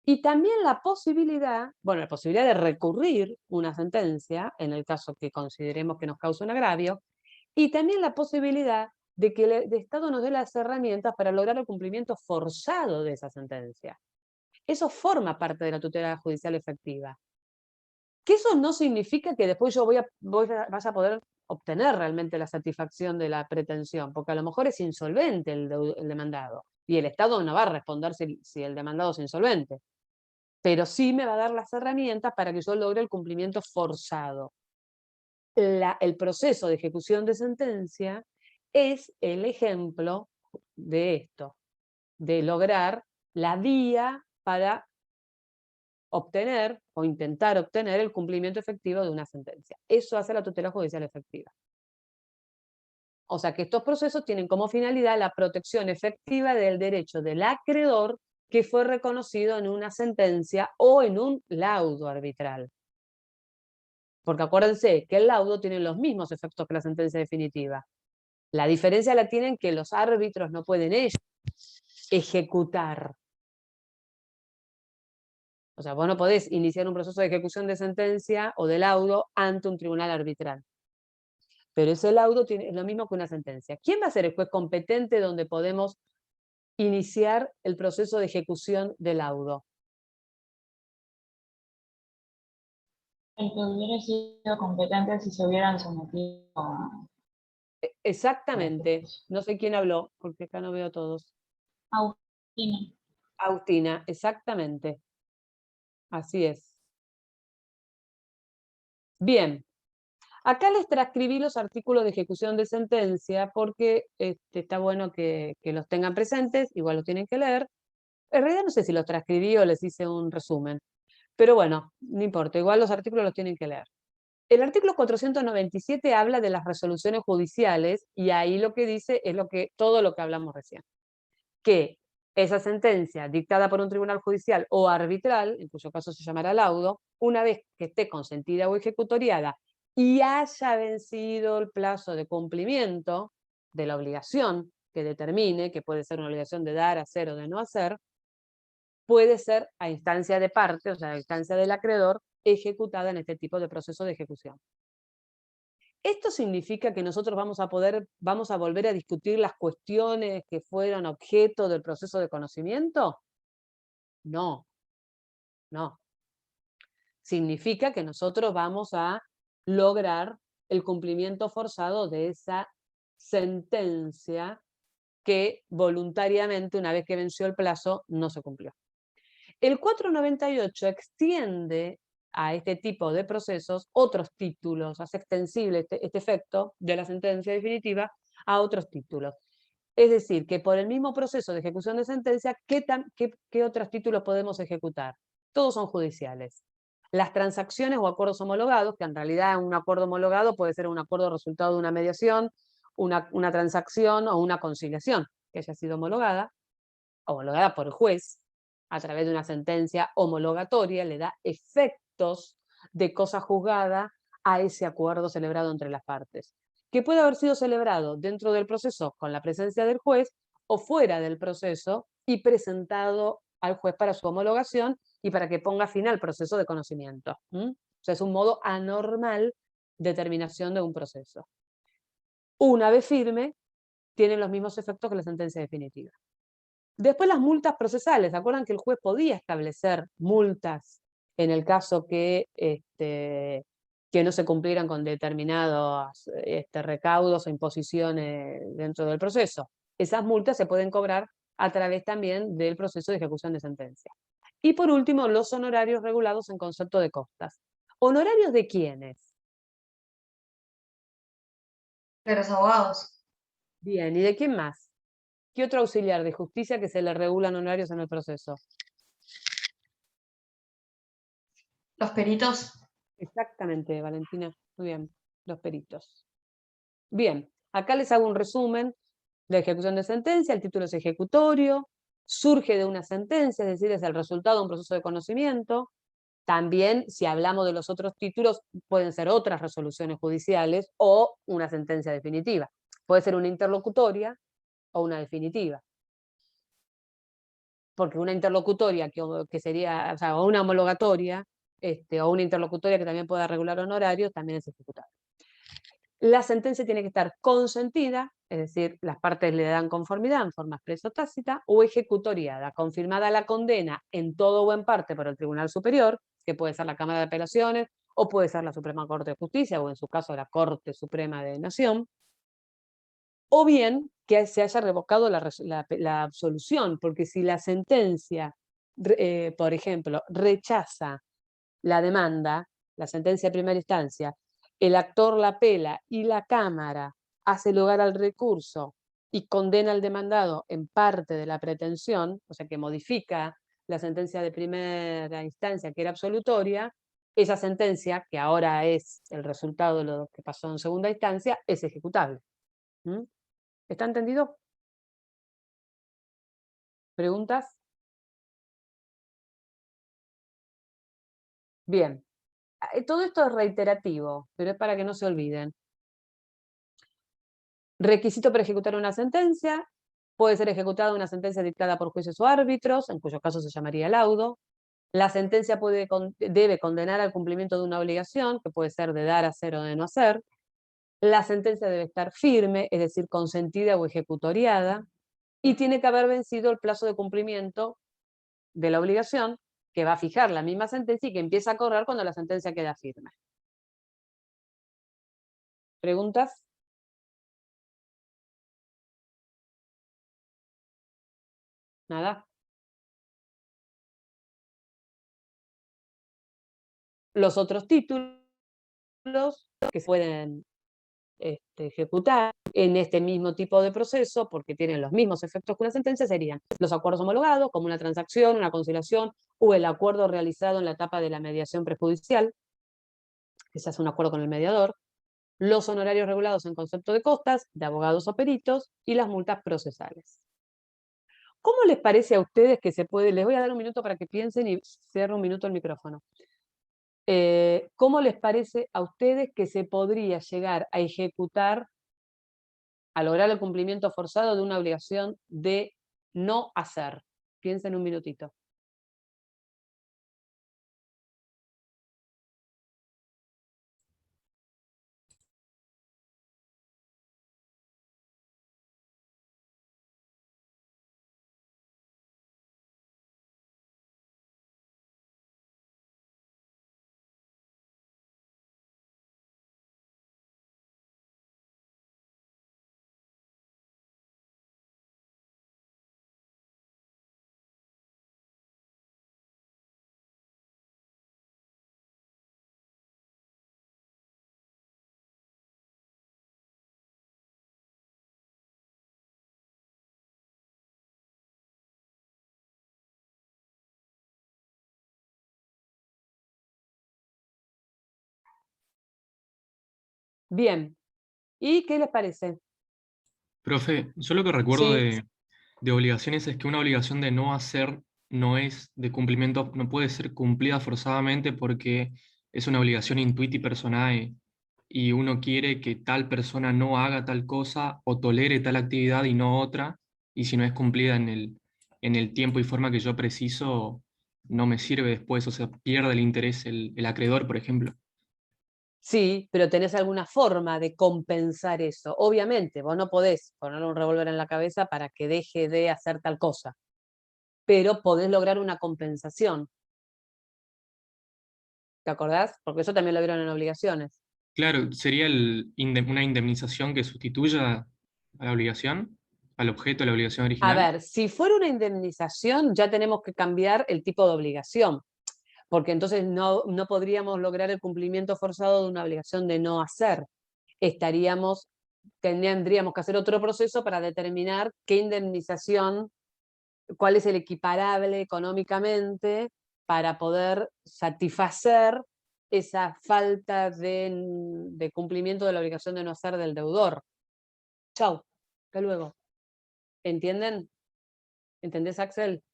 y también la posibilidad de recurrir una sentencia, en el caso que consideremos que nos causa un agravio, y también la posibilidad de que el Estado nos dé las herramientas para lograr el cumplimiento forzado de esa sentencia. Eso forma parte de la tutela judicial efectiva. Que eso no significa que después yo vaya a poder obtener realmente la satisfacción de la pretensión, porque a lo mejor es insolvente el demandado, y el Estado no va a responder si el demandado es insolvente, pero sí me va a dar las herramientas para que yo logre el cumplimiento forzado. El proceso de ejecución de sentencia es el ejemplo de esto, de lograr la vía para obtener o intentar obtener el cumplimiento efectivo de una sentencia. Eso hace la tutela judicial efectiva. O sea que estos procesos tienen como finalidad la protección efectiva del derecho del acreedor que fue reconocido en una sentencia o en un laudo arbitral. Porque acuérdense que el laudo tiene los mismos efectos que la sentencia definitiva. La diferencia la tienen que los árbitros no pueden ellos ejecutar. O sea, vos no podés iniciar un proceso de ejecución de sentencia o de laudo ante un tribunal arbitral. Pero ese laudo es lo mismo que una sentencia. ¿Quién va a ser el juez competente donde podemos iniciar el proceso de ejecución del laudo? El que hubiera sido competente si se hubieran sometido a... Exactamente. No sé quién habló, porque acá no veo a todos. Agustina. Agustina, exactamente. Así es. Bien. Acá les transcribí los artículos de ejecución de sentencia porque está bueno que los tengan presentes, igual los tienen que leer. En realidad no sé si los transcribí o les hice un resumen, pero bueno, no importa, igual los artículos los tienen que leer. El artículo 497 habla de las resoluciones judiciales y ahí lo que dice es todo lo que hablamos recién. Que esa sentencia dictada por un tribunal judicial o arbitral, en cuyo caso se llamará laudo, una vez que esté consentida o ejecutoriada y haya vencido el plazo de cumplimiento de la obligación que determine, que puede ser una obligación de dar, hacer o de no hacer, puede ser a instancia de parte, o sea, a instancia del acreedor, ejecutada en este tipo de proceso de ejecución. ¿Esto significa que nosotros vamos a volver a discutir las cuestiones que fueron objeto del proceso de conocimiento? No, no. Significa que nosotros vamos a lograr el cumplimiento forzado de esa sentencia que voluntariamente, una vez que venció el plazo, no se cumplió. El 498 extiende a este tipo de procesos otros títulos, hace extensible este efecto de la sentencia definitiva a otros títulos. Es decir, que por el mismo proceso de ejecución de sentencia, ¿qué otros títulos podemos ejecutar? Todos son judiciales. Las transacciones o acuerdos homologados, que en realidad un acuerdo homologado puede ser un acuerdo resultado de una mediación, una transacción o una conciliación que haya sido homologada por el juez, a través de una sentencia homologatoria, le da efectos de cosa juzgada a ese acuerdo celebrado entre las partes, que puede haber sido celebrado dentro del proceso con la presencia del juez o fuera del proceso y presentado al juez para su homologación y para que ponga fin al proceso de conocimiento. O sea, es un modo anormal de terminación de un proceso. Una vez firme, tienen los mismos efectos que la sentencia definitiva. Después las multas procesales. ¿Se acuerdan que el juez podía establecer multas en el caso que no se cumplieran con determinados recaudos o imposiciones dentro del proceso? Esas multas se pueden cobrar a través también del proceso de ejecución de sentencia. Y por último, los honorarios regulados en concepto de costas. ¿Honorarios de quiénes? De los abogados. Bien, ¿y de quién más? ¿Qué otro auxiliar de justicia que se le regulan honorarios en el proceso? Los peritos. Exactamente, Valentina. Muy bien, los peritos. Bien, acá les hago un resumen de ejecución de sentencia. El título es ejecutorio, surge de una sentencia, es decir, es el resultado de un proceso de conocimiento. También, si hablamos de los otros títulos, pueden ser otras resoluciones judiciales o una sentencia definitiva. Puede ser una interlocutoria o una definitiva. Porque una interlocutoria que sería, o sea, o una homologatoria, o una interlocutoria que también pueda regular honorarios, también es ejecutable. La sentencia tiene que estar consentida, es decir, las partes le dan conformidad en forma expresa o tácita, o ejecutoriada, confirmada la condena en todo o en parte por el Tribunal Superior, que puede ser la Cámara de Apelaciones, o puede ser la Suprema Corte de Justicia, o en su caso la Corte Suprema de Nación, o bien que se haya revocado la absolución, porque si la sentencia, por ejemplo, rechaza la demanda, la sentencia de primera instancia, el actor la apela y la Cámara hace lugar al recurso y condena al demandado en parte de la pretensión, o sea que modifica la sentencia de primera instancia que era absolutoria, esa sentencia, que ahora es el resultado de lo que pasó en segunda instancia, es ejecutable. ¿Está entendido? ¿Preguntas? Bien. Todo esto es reiterativo, pero es para que no se olviden. Requisito para ejecutar una sentencia. Puede ser ejecutada una sentencia dictada por jueces o árbitros, en cuyo caso se llamaría laudo. La sentencia debe condenar al cumplimiento de una obligación, que puede ser de dar, hacer o de no hacer. La sentencia debe estar firme, es decir, consentida o ejecutoriada, y tiene que haber vencido el plazo de cumplimiento de la obligación, que va a fijar la misma sentencia y que empieza a correr cuando la sentencia queda firme. ¿Preguntas? ¿Nada? Los otros títulos que pueden ejecutar en este mismo tipo de proceso, porque tienen los mismos efectos que una sentencia, serían los acuerdos homologados, como una transacción, una conciliación, o el acuerdo realizado en la etapa de la mediación prejudicial, que se hace un acuerdo con el mediador, los honorarios regulados en concepto de costas, de abogados o peritos, y las multas procesales. ¿Cómo les parece a ustedes que se puede? Les voy a dar un minuto para que piensen y cierro un minuto el micrófono. ¿Cómo les parece a ustedes que se podría llegar a ejecutar, a lograr el cumplimiento forzado de una obligación de no hacer? Piensen un minutito. Bien. ¿Y qué les parece? Profe, yo lo que recuerdo Sí. de obligaciones es que una obligación de no hacer no es de cumplimiento, no puede ser cumplida forzadamente porque es una obligación intuiti personae y uno quiere que tal persona no haga tal cosa o tolere tal actividad y no otra, y si no es cumplida en el tiempo y forma que yo preciso, no me sirve después, o sea, pierde el interés el acreedor, por ejemplo. Sí, pero tenés alguna forma de compensar eso. Obviamente, vos no podés ponerle un revólver en la cabeza para que deje de hacer tal cosa, pero podés lograr una compensación. ¿Te acordás? Porque eso también lo vieron en obligaciones. Claro, sería una indemnización que sustituya a la obligación, al objeto de la obligación A original. ver, si fuera una indemnización, ya tenemos que cambiar el tipo de obligación, porque entonces no podríamos lograr el cumplimiento forzado de una obligación de no hacer. Tendríamos que hacer otro proceso para determinar qué indemnización, cuál es el equiparable económicamente para poder satisfacer esa falta de cumplimiento de la obligación de no hacer del deudor. Chau, hasta luego. ¿Entienden? ¿Entendés, Axel?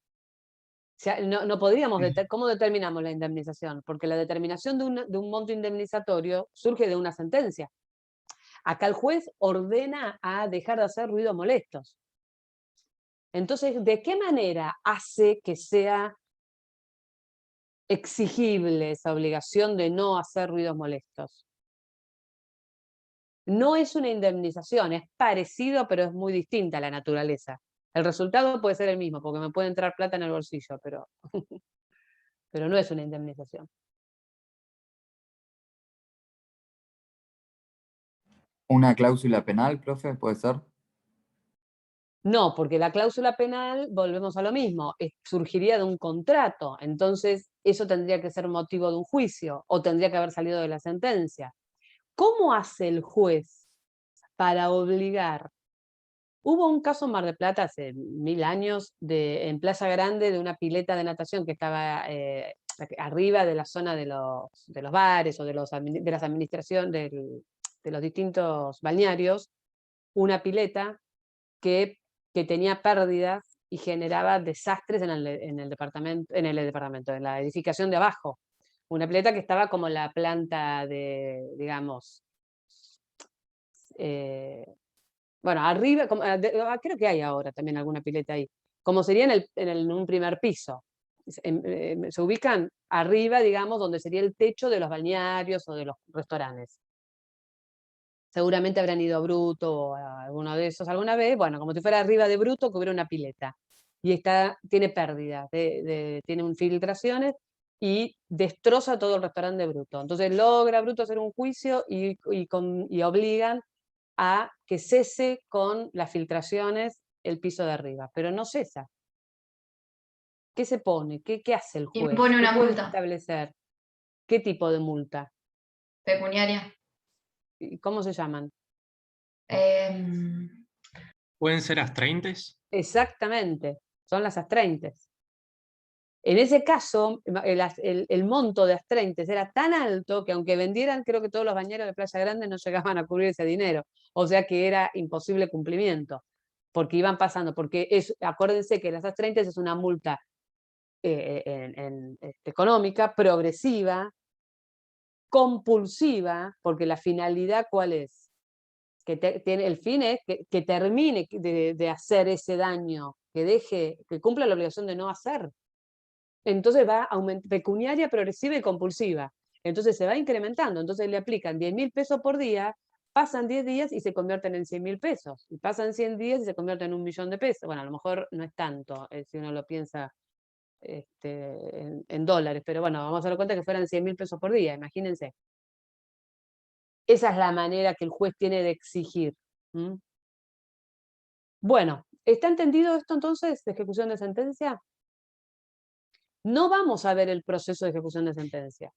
O sea, no podríamos, ¿cómo determinamos la indemnización? Porque la determinación de un monto indemnizatorio surge de una sentencia. Acá el juez ordena a dejar de hacer ruidos molestos. Entonces, ¿de qué manera hace que sea exigible esa obligación de no hacer ruidos molestos? No es una indemnización, es parecido, pero es muy distinta a la naturaleza. El resultado puede ser el mismo, porque me puede entrar plata en el bolsillo, pero, pero no es una indemnización. ¿Una cláusula penal, profe, puede ser? No, porque la cláusula penal, volvemos a lo mismo, surgiría de un contrato, entonces eso tendría que ser motivo de un juicio o tendría que haber salido de la sentencia. ¿Cómo hace el juez para obligar? Hubo un caso en Mar del Plata hace 1000 años, en Playa Grande, de una pileta de natación que estaba arriba de la zona de los bares o de las administraciones, de los distintos balnearios, una pileta que tenía pérdidas y generaba desastres en la edificación de abajo. Una pileta que estaba como la planta de, digamos, bueno, arriba, creo que hay ahora también alguna pileta ahí, como sería en un primer piso. Se ubican arriba, digamos, donde sería el techo de los balnearios o de los restaurantes. Seguramente habrán ido a Bruto o a alguno de esos alguna vez, bueno, como si fuera arriba de Bruto que hubiera una pileta. Y tiene pérdidas, tiene filtraciones y destroza todo el restaurante de Bruto. Entonces logra Bruto hacer un juicio y obligan a que cese con las filtraciones el piso de arriba, pero no cesa. ¿Qué se pone? ¿Qué hace el juez? Impone ¿Qué una puede multa establecer? ¿Qué tipo de multa? pecuniaria. ¿Cómo se llaman? ¿Pueden ser astraintes? Exactamente, son las astraintes. En ese caso, el monto de astraintes era tan alto que aunque vendieran, creo que todos los bañeros de Playa Grande no llegaban a cubrir ese dinero. O sea que era imposible cumplimiento, porque iban pasando, porque acuérdense que las astraintes es una multa económica, progresiva, compulsiva, porque la finalidad, ¿cuál es? El fin es que termine de hacer ese daño, que cumpla la obligación de no hacer. Entonces va pecuniaria, progresiva y compulsiva. Entonces se va incrementando. Entonces le aplican 10.000 pesos por día, pasan 10 días y se convierten en 100.000 pesos. Y pasan 100 días y se convierten en 1.000.000 de pesos. Bueno, a lo mejor no es tanto, si uno lo piensa en dólares, pero bueno, vamos a dar cuenta que fueran 100.000 pesos por día, imagínense. Esa es la manera que el juez tiene de exigir. Bueno, ¿está entendido esto entonces de ejecución de sentencia? No vamos a ver el proceso de ejecución de sentencia,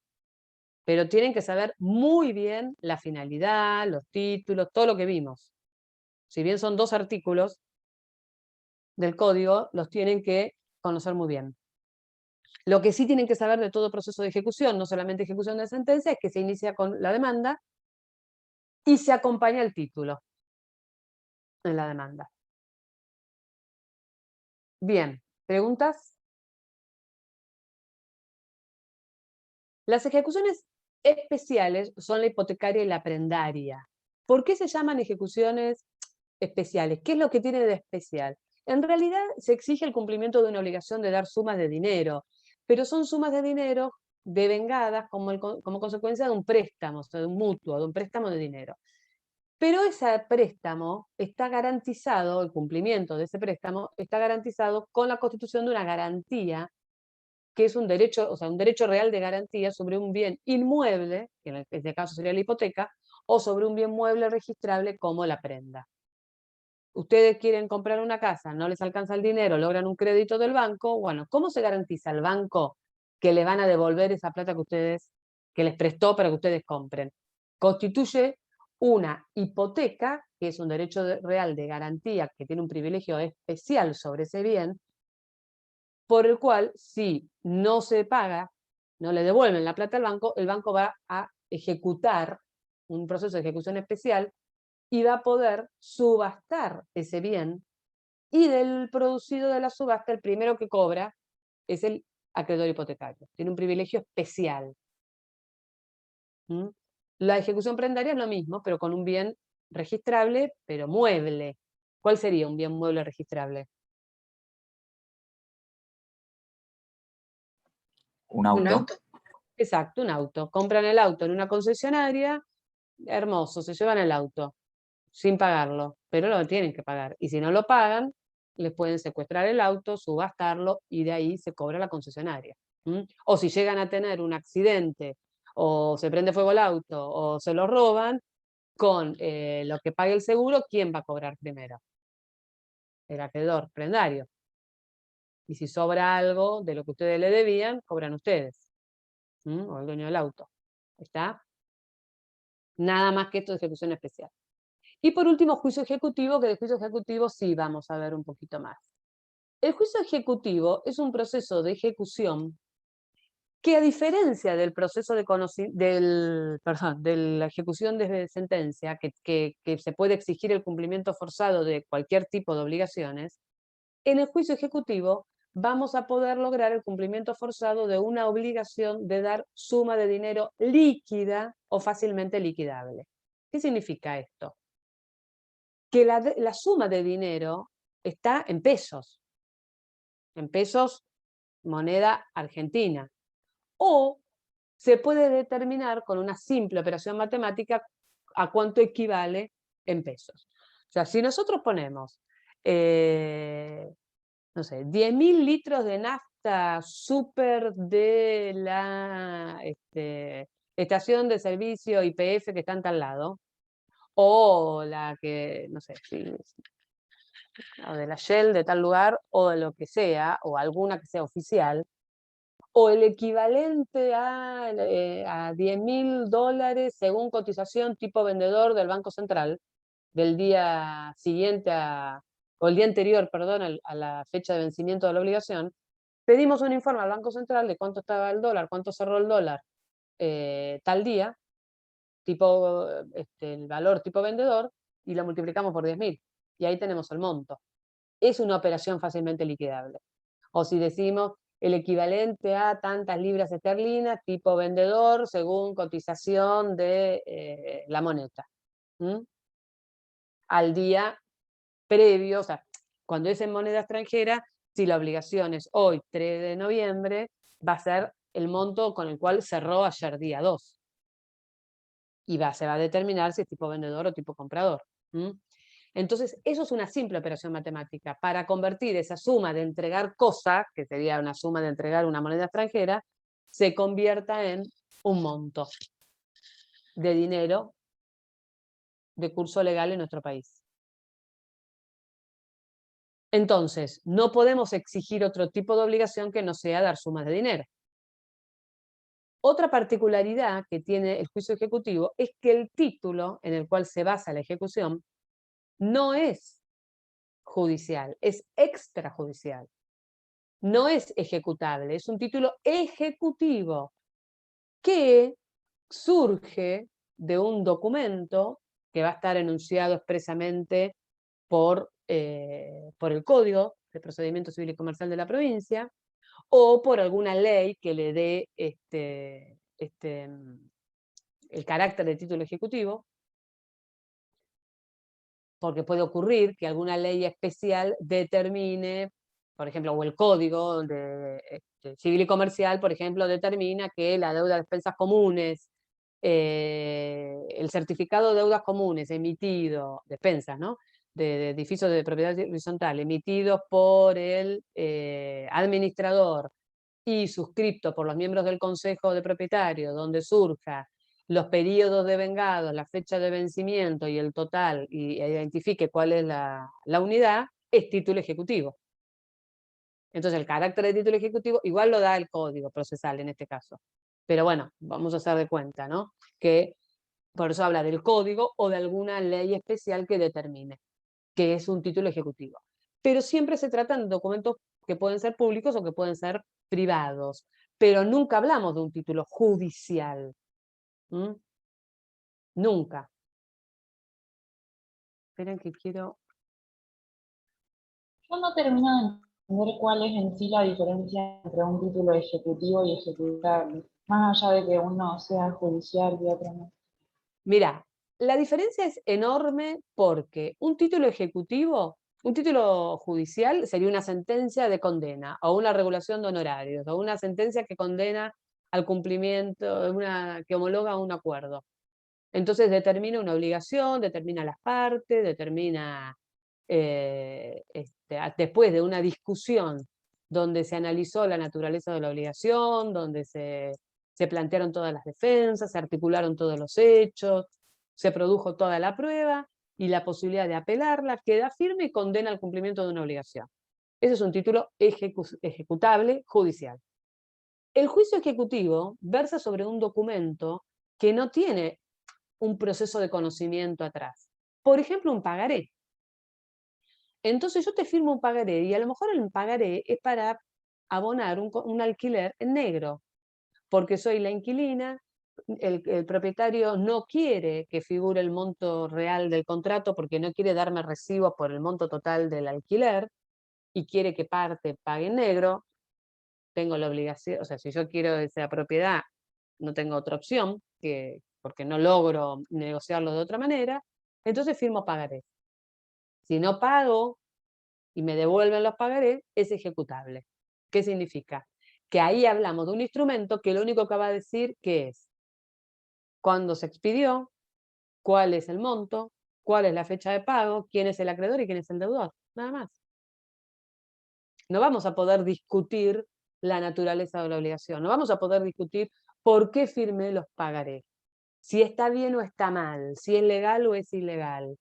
pero tienen que saber muy bien la finalidad, los títulos, todo lo que vimos. Si bien son 2 artículos del código, los tienen que conocer muy bien. Lo que sí tienen que saber de todo proceso de ejecución, no solamente ejecución de sentencia, es que se inicia con la demanda y se acompaña el título en la demanda. Bien, ¿preguntas? Las ejecuciones especiales son la hipotecaria y la prendaria. ¿Por qué se llaman ejecuciones especiales? ¿Qué es lo que tiene de especial? En realidad se exige el cumplimiento de una obligación de dar sumas de dinero, pero son sumas de dinero devengadas como consecuencia de un préstamo, o sea, de un mutuo, de un préstamo de dinero. Pero ese préstamo está garantizado, el cumplimiento de ese préstamo está garantizado con la constitución de una garantía, que es un derecho, o sea, un derecho real de garantía sobre un bien inmueble, que en este caso sería la hipoteca, o sobre un bien mueble registrable como la prenda. Ustedes quieren comprar una casa, no les alcanza el dinero, logran un crédito del banco, bueno, ¿cómo se garantiza el banco que le van a devolver esa plata que les prestó para que ustedes compren? Constituye una hipoteca, que es un derecho real de garantía que tiene un privilegio especial sobre ese bien, por el cual si no se paga, no le devuelven la plata al banco, el banco va a ejecutar un proceso de ejecución especial y va a poder subastar ese bien, y del producido de la subasta el primero que cobra es el acreedor hipotecario. Tiene un privilegio especial. La ejecución prendaria es lo mismo, pero con un bien registrable, pero mueble. ¿Cuál sería un bien mueble registrable? ¿Un auto? Exacto, un auto. Compran el auto en una concesionaria, hermoso, se llevan el auto sin pagarlo, pero lo tienen que pagar. Y si no lo pagan, les pueden secuestrar el auto, subastarlo y de ahí se cobra la concesionaria. O si llegan a tener un accidente, o se prende fuego el auto, o se lo roban, con lo que pague el seguro, ¿quién va a cobrar primero? El acreedor prendario. Y si sobra algo de lo que ustedes le debían, cobran ustedes. O el dueño del auto. ¿Está? Nada más que esto de ejecución especial. Y por último, juicio ejecutivo, que de juicio ejecutivo sí vamos a ver un poquito más. El juicio ejecutivo es un proceso de ejecución que, a diferencia del proceso de la ejecución de sentencia, que se puede exigir el cumplimiento forzado de cualquier tipo de obligaciones, en el juicio ejecutivo vamos a poder lograr el cumplimiento forzado de una obligación de dar suma de dinero líquida o fácilmente liquidable. ¿Qué significa esto? Que la suma de dinero está en pesos moneda argentina, o se puede determinar con una simple operación matemática a cuánto equivale en pesos. O sea, si nosotros ponemos, no sé, 10.000 litros de nafta super de la estación de servicio YPF que está en tal lado, o la que, no sé, o de la Shell de tal lugar, o de lo que sea, o alguna que sea oficial, o el equivalente a $10.000 según cotización tipo vendedor del Banco Central, del día siguiente o el día anterior, perdón, a la fecha de vencimiento de la obligación, pedimos un informe al Banco Central de cuánto estaba el dólar, cuánto cerró el dólar tal día, tipo, el valor tipo vendedor, y lo multiplicamos por 10.000. Y ahí tenemos el monto. Es una operación fácilmente liquidable. O si decimos el equivalente a tantas libras esterlinas, tipo vendedor, según cotización de la moneda. Al día previo, o sea, cuando es en moneda extranjera, si la obligación es hoy, 3 de noviembre, va a ser el monto con el cual cerró ayer día 2. Y se va a determinar si es tipo vendedor o tipo comprador. Entonces, eso es una simple operación matemática. Para convertir esa suma de entregar cosa, que sería una suma de entregar una moneda extranjera, se convierta en un monto de dinero de curso legal en nuestro país. Entonces, no podemos exigir otro tipo de obligación que no sea dar sumas de dinero. Otra particularidad que tiene el juicio ejecutivo es que el título en el cual se basa la ejecución no es judicial, es extrajudicial. No es ejecutable, es un título ejecutivo que surge de un documento que va a estar enunciado expresamente por el Código de Procedimiento Civil y Comercial de la provincia, o por alguna ley que le dé el carácter de título ejecutivo, porque puede ocurrir que alguna ley especial determine, por ejemplo, o el Código Civil y Comercial, por ejemplo, determina que la deuda de expensas comunes, el certificado de deudas comunes emitido, despensas, ¿no?, de edificios de propiedad horizontal, emitidos por el administrador y suscripto por los miembros del Consejo de Propietarios, donde surja los periodos de vengados, la fecha de vencimiento y el total, y identifique cuál es la unidad, es título ejecutivo. Entonces el carácter de título ejecutivo igual lo da el Código Procesal en este caso. Pero bueno, vamos a hacer de cuenta, ¿no?, que por eso habla del código o de alguna ley especial que determine que es un título ejecutivo. Pero siempre se tratan de documentos que pueden ser públicos o que pueden ser privados, pero nunca hablamos de un título judicial. Nunca. Esperen que quiero... Yo no termino de entender cuál es en sí la diferencia entre un título ejecutivo y ejecutable, más allá de que uno sea judicial y otro no. Mira, la diferencia es enorme porque un título ejecutivo, un título judicial sería una sentencia de condena o una regulación de honorarios o una sentencia que condena al cumplimiento, que homologa un acuerdo. Entonces determina una obligación, determina las partes, determina, después de una discusión donde se analizó la naturaleza de la obligación, donde se plantearon todas las defensas, se articularon todos los hechos, se produjo toda la prueba y la posibilidad de apelarla, queda firme y condena al cumplimiento de una obligación. Ese es un título ejecutable judicial. El juicio ejecutivo versa sobre un documento que no tiene un proceso de conocimiento atrás. Por ejemplo, un pagaré. Entonces yo te firmo un pagaré y a lo mejor el pagaré es para abonar un alquiler en negro, porque soy la inquilina, el propietario no quiere que figure el monto real del contrato porque no quiere darme recibo por el monto total del alquiler y quiere que parte pague en negro. Tengo la obligación, o sea, si yo quiero esa propiedad, no tengo otra opción, porque no logro negociarlo de otra manera, entonces firmo pagaré. Si no pago y me devuelven los pagarés, es ejecutable. ¿Qué significa? Que ahí hablamos de un instrumento que lo único que va a decir que es cuándo se expidió, cuál es el monto, cuál es la fecha de pago, quién es el acreedor y quién es el deudor. Nada más. No vamos a poder discutir la naturaleza de la obligación, no vamos a poder discutir por qué firmé los pagarés, si está bien o está mal, si es legal o es ilegal.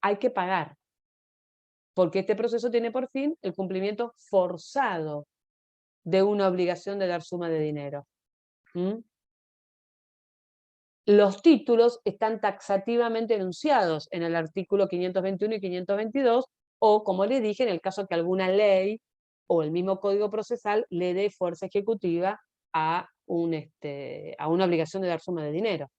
Hay que pagar, porque este proceso tiene por fin el cumplimiento forzado de una obligación de dar suma de dinero. Los títulos están taxativamente enunciados en el artículo 521 y 522, o, como les dije, en el caso que alguna ley o el mismo Código Procesal le dé fuerza ejecutiva a una obligación de dar suma de dinero.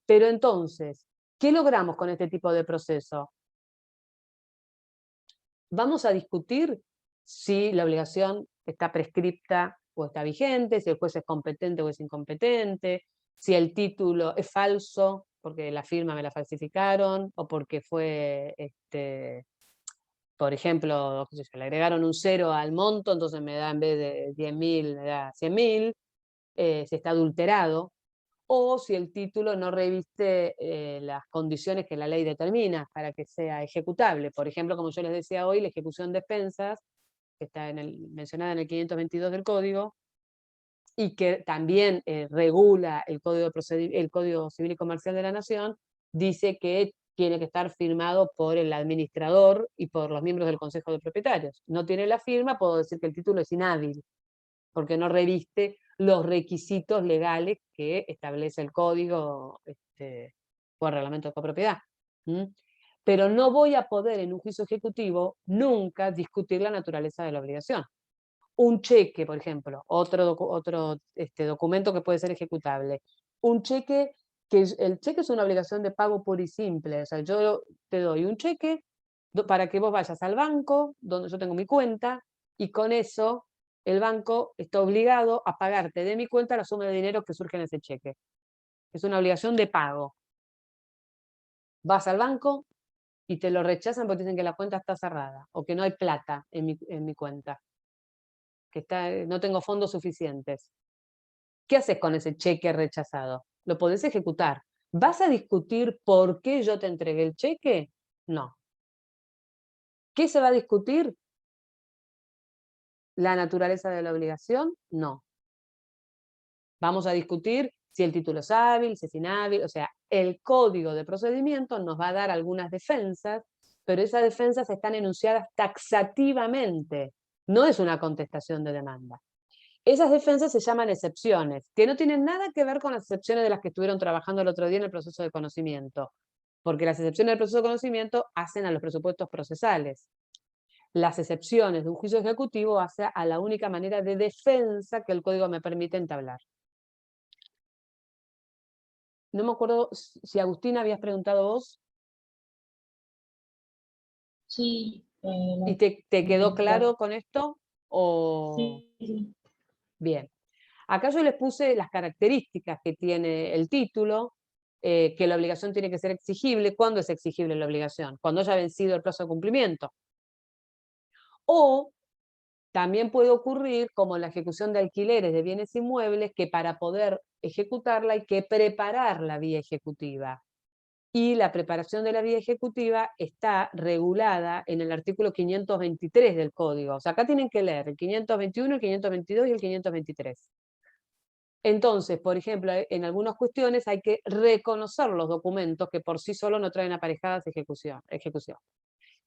Pero entonces, ¿qué logramos con este tipo de proceso? Vamos a discutir si la obligación está prescripta o está vigente, si el juez es competente o es incompetente, si el título es falso porque la firma me la falsificaron, o porque fue, por ejemplo, qué sé yo, le agregaron un 0 al monto, entonces me da, en vez de 10.000, me da 100.000, si está adulterado, o si el título no reviste las condiciones que la ley determina para que sea ejecutable. Por ejemplo, como yo les decía hoy, la ejecución de expensas, que está mencionada en el 522 del Código, y que también regula el Código Civil y Comercial de la Nación, dice que tiene que estar firmado por el administrador y por los miembros del Consejo de Propietarios. No tiene la firma, puedo decir que el título es inhábil, porque no reviste los requisitos legales que establece el código o el reglamento de copropiedad. Pero no voy a poder en un juicio ejecutivo nunca discutir la naturaleza de la obligación. Un cheque, por ejemplo, otro documento que puede ser ejecutable. Un cheque, el cheque es una obligación de pago pura y simple. O sea, yo te doy un cheque para que vos vayas al banco, donde yo tengo mi cuenta, y con eso el banco está obligado a pagarte de mi cuenta la suma de dinero que surge en ese cheque. Es una obligación de pago. Vas al banco y te lo rechazan porque dicen que la cuenta está cerrada o que no hay plata en mi cuenta, que no tengo fondos suficientes. ¿Qué haces con ese cheque rechazado? Lo podés ejecutar. ¿Vas a discutir por qué yo te entregué el cheque? No. ¿Qué se va a discutir? ¿La naturaleza de la obligación? No. Vamos a discutir si el título es hábil, si es inhábil, o sea, el código de procedimiento nos va a dar algunas defensas, pero esas defensas están enunciadas taxativamente, no es una contestación de demanda. Esas defensas se llaman excepciones, que no tienen nada que ver con las excepciones de las que estuvieron trabajando el otro día en el proceso de conocimiento, porque las excepciones del proceso de conocimiento hacen a los presupuestos procesales. Las excepciones de un juicio ejecutivo hacen a la única manera de defensa que el código me permite entablar. No me acuerdo si Agustina habías preguntado vos. Sí. ¿Y te quedó claro con esto? Sí, sí. Bien. Acá yo les puse las características que tiene el título, que la obligación tiene que ser exigible. ¿Cuándo es exigible la obligación? Cuando haya vencido el plazo de cumplimiento. O también puede ocurrir, como la ejecución de alquileres de bienes inmuebles, que para poder ejecutarla hay que preparar la vía ejecutiva. Y la preparación de la vía ejecutiva está regulada en el artículo 523 del Código. O sea, acá tienen que leer el 521, el 522 y el 523. Entonces, por ejemplo, en algunas cuestiones hay que reconocer los documentos que por sí solos no traen aparejadas ejecución.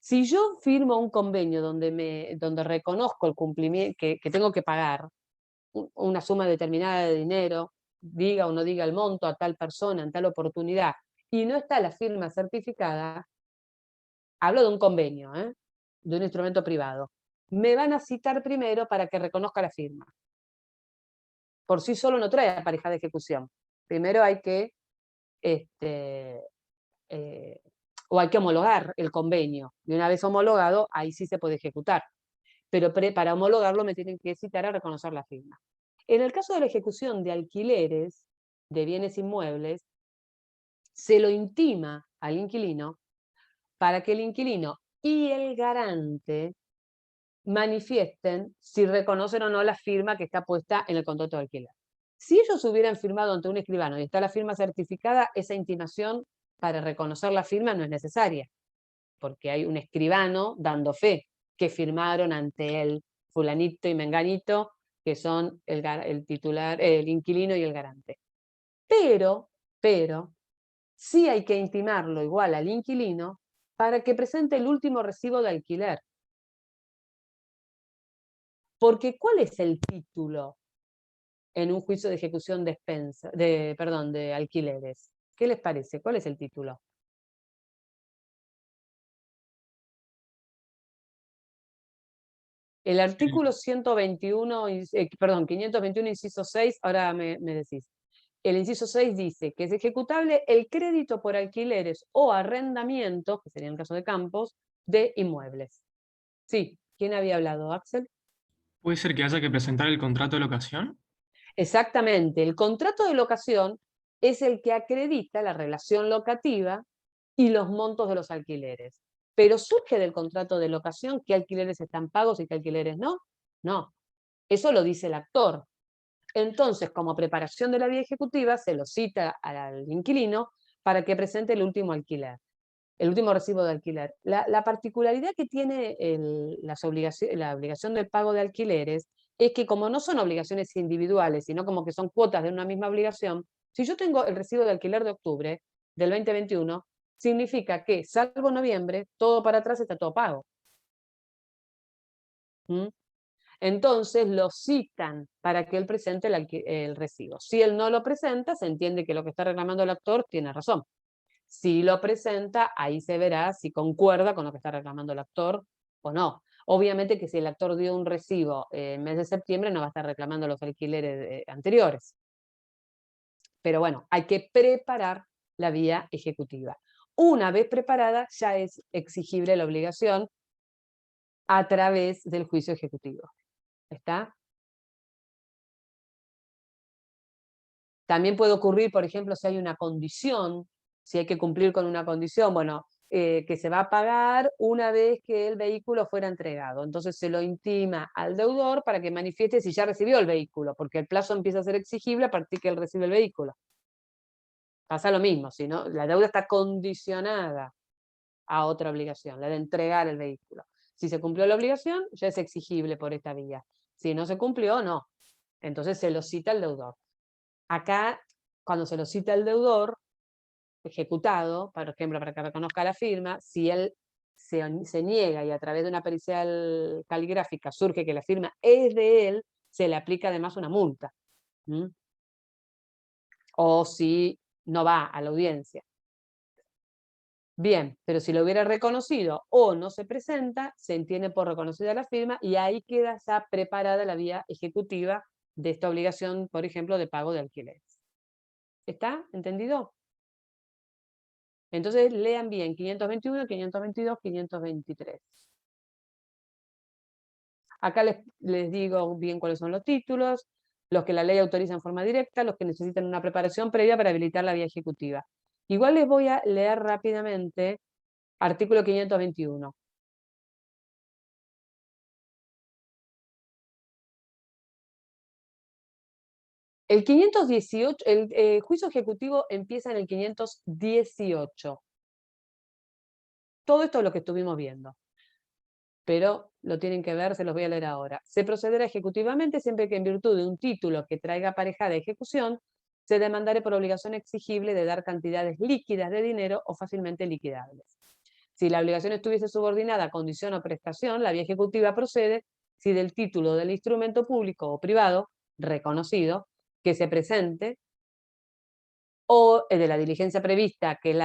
Si yo firmo un convenio donde reconozco el cumplimiento, que tengo que pagar una suma determinada de dinero, diga o no diga el monto a tal persona en tal oportunidad, y no está la firma certificada, hablo de un convenio, de un instrumento privado, me van a citar primero para que reconozca la firma. Por sí solo no trae aparejada ejecución. Primero hay que o hay que homologar el convenio, y una vez homologado, ahí sí se puede ejecutar. Pero para homologarlo me tienen que citar a reconocer la firma. En el caso de la ejecución de alquileres de bienes inmuebles, se lo intima al inquilino para que el inquilino y el garante manifiesten si reconocen o no la firma que está puesta en el contrato de alquiler. Si ellos hubieran firmado ante un escribano y está la firma certificada, esa intimación para reconocer la firma no es necesaria, porque hay un escribano dando fe que firmaron ante él fulanito y menganito, que son el titular, el inquilino y el garante. Pero, sí hay que intimarlo igual al inquilino para que presente el último recibo de alquiler. Porque ¿cuál es el título? en un juicio de ejecución de de alquileres. ¿Qué les parece? ¿Cuál es el título? El artículo 121, perdón, 521, inciso 6, ahora me decís. El inciso 6 dice que es ejecutable el crédito por alquileres o arrendamientos, que sería en el caso de campos, de inmuebles. Sí, ¿quién había hablado, Axel? ¿Puede ser que haya que presentar el contrato de locación? Exactamente, el contrato de locación es el que acredita la relación locativa y los montos de los alquileres. Pero surge del contrato de locación qué alquileres están pagos y qué alquileres no. No, eso lo dice el actor. Entonces, como preparación de la vía ejecutiva, se lo cita al inquilino para que presente el último alquiler, el último recibo de alquiler. La particularidad que tiene la obligación del pago de alquileres es que como no son obligaciones individuales, sino como que son cuotas de una misma obligación, si yo tengo el recibo de alquiler de octubre del 2021, significa que, salvo noviembre, todo para atrás está todo pago. ¿Mm? Entonces lo citan para que él presente el recibo. Si él no lo presenta, se entiende que lo que está reclamando el actor tiene razón. Si lo presenta, ahí se verá si concuerda con lo que está reclamando el actor o no. Obviamente que si el actor dio un recibo en mes de septiembre, no va a estar reclamando los alquileres anteriores. Pero bueno, hay que preparar la vía ejecutiva. Una vez preparada, ya es exigible la obligación a través del juicio ejecutivo. ¿Está? También puede ocurrir, por ejemplo, si hay una condición, si hay que cumplir con una condición, bueno, que se va a pagar una vez que el vehículo fuera entregado. Entonces se lo intima al deudor para que manifieste si ya recibió el vehículo, porque el plazo empieza a ser exigible a partir que él recibe el vehículo. Pasa lo mismo, si no, la deuda está condicionada a otra obligación, la de entregar el vehículo. Si se cumplió la obligación, ya es exigible por esta vía. Si no se cumplió, no. Entonces se lo cita el deudor. Acá, cuando se lo cita el deudor ejecutado, por ejemplo, para que reconozca la firma, si él se niega y a través de una pericial caligráfica surge que la firma es de él, se le aplica además una multa. ¿Mm? O si no va a la audiencia. Bien, pero si lo hubiera reconocido o no se presenta, se entiende por reconocida la firma y ahí queda ya preparada la vía ejecutiva de esta obligación, por ejemplo, de pago de alquileres. ¿Está entendido? Entonces lean bien 521, 522, 523. Acá les digo bien cuáles son los títulos, los que la ley autoriza en forma directa, los que necesitan una preparación previa para habilitar la vía ejecutiva. Igual les voy a leer rápidamente artículo 521. El 518, el juicio ejecutivo empieza en el 518. Todo esto es lo que estuvimos viendo. Pero lo tienen que ver, se los voy a leer ahora. Se procederá ejecutivamente siempre que en virtud de un título que traiga aparejada ejecución, se demandare por obligación exigible de dar cantidades líquidas de dinero o fácilmente liquidables. Si la obligación estuviese subordinada a condición o prestación, la vía ejecutiva procede si del título del instrumento público o privado reconocido que se presente o de la diligencia prevista, que es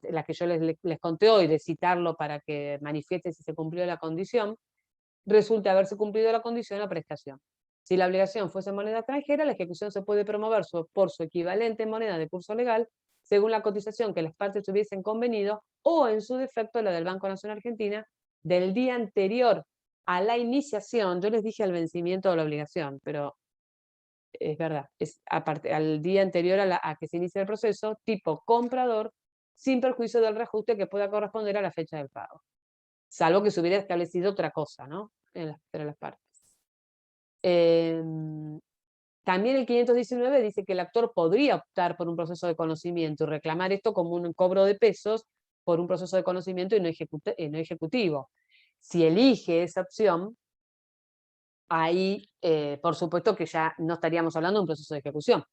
la que yo les conté hoy, de citarlo para que manifieste si se cumplió la condición, resulta haberse cumplido la condición o prestación. Si la obligación fuese moneda extranjera, la ejecución se puede promover por su equivalente en moneda de curso legal, según la cotización que las partes hubiesen convenido, o en su defecto la del Banco Nación Argentina, del día anterior a la iniciación. Yo les dije al vencimiento de la obligación, pero es verdad, es al día anterior a que se inicie el proceso, tipo comprador, sin perjuicio del reajuste que pueda corresponder a la fecha del pago. Salvo que se hubiera establecido otra cosa, ¿no? Entre las partes. También el 519 dice que el actor podría optar por un proceso de conocimiento y reclamar esto como un cobro de pesos por un proceso de conocimiento y no ejecutivo. Si elige esa opción, ahí por supuesto que ya no estaríamos hablando de un proceso de ejecución.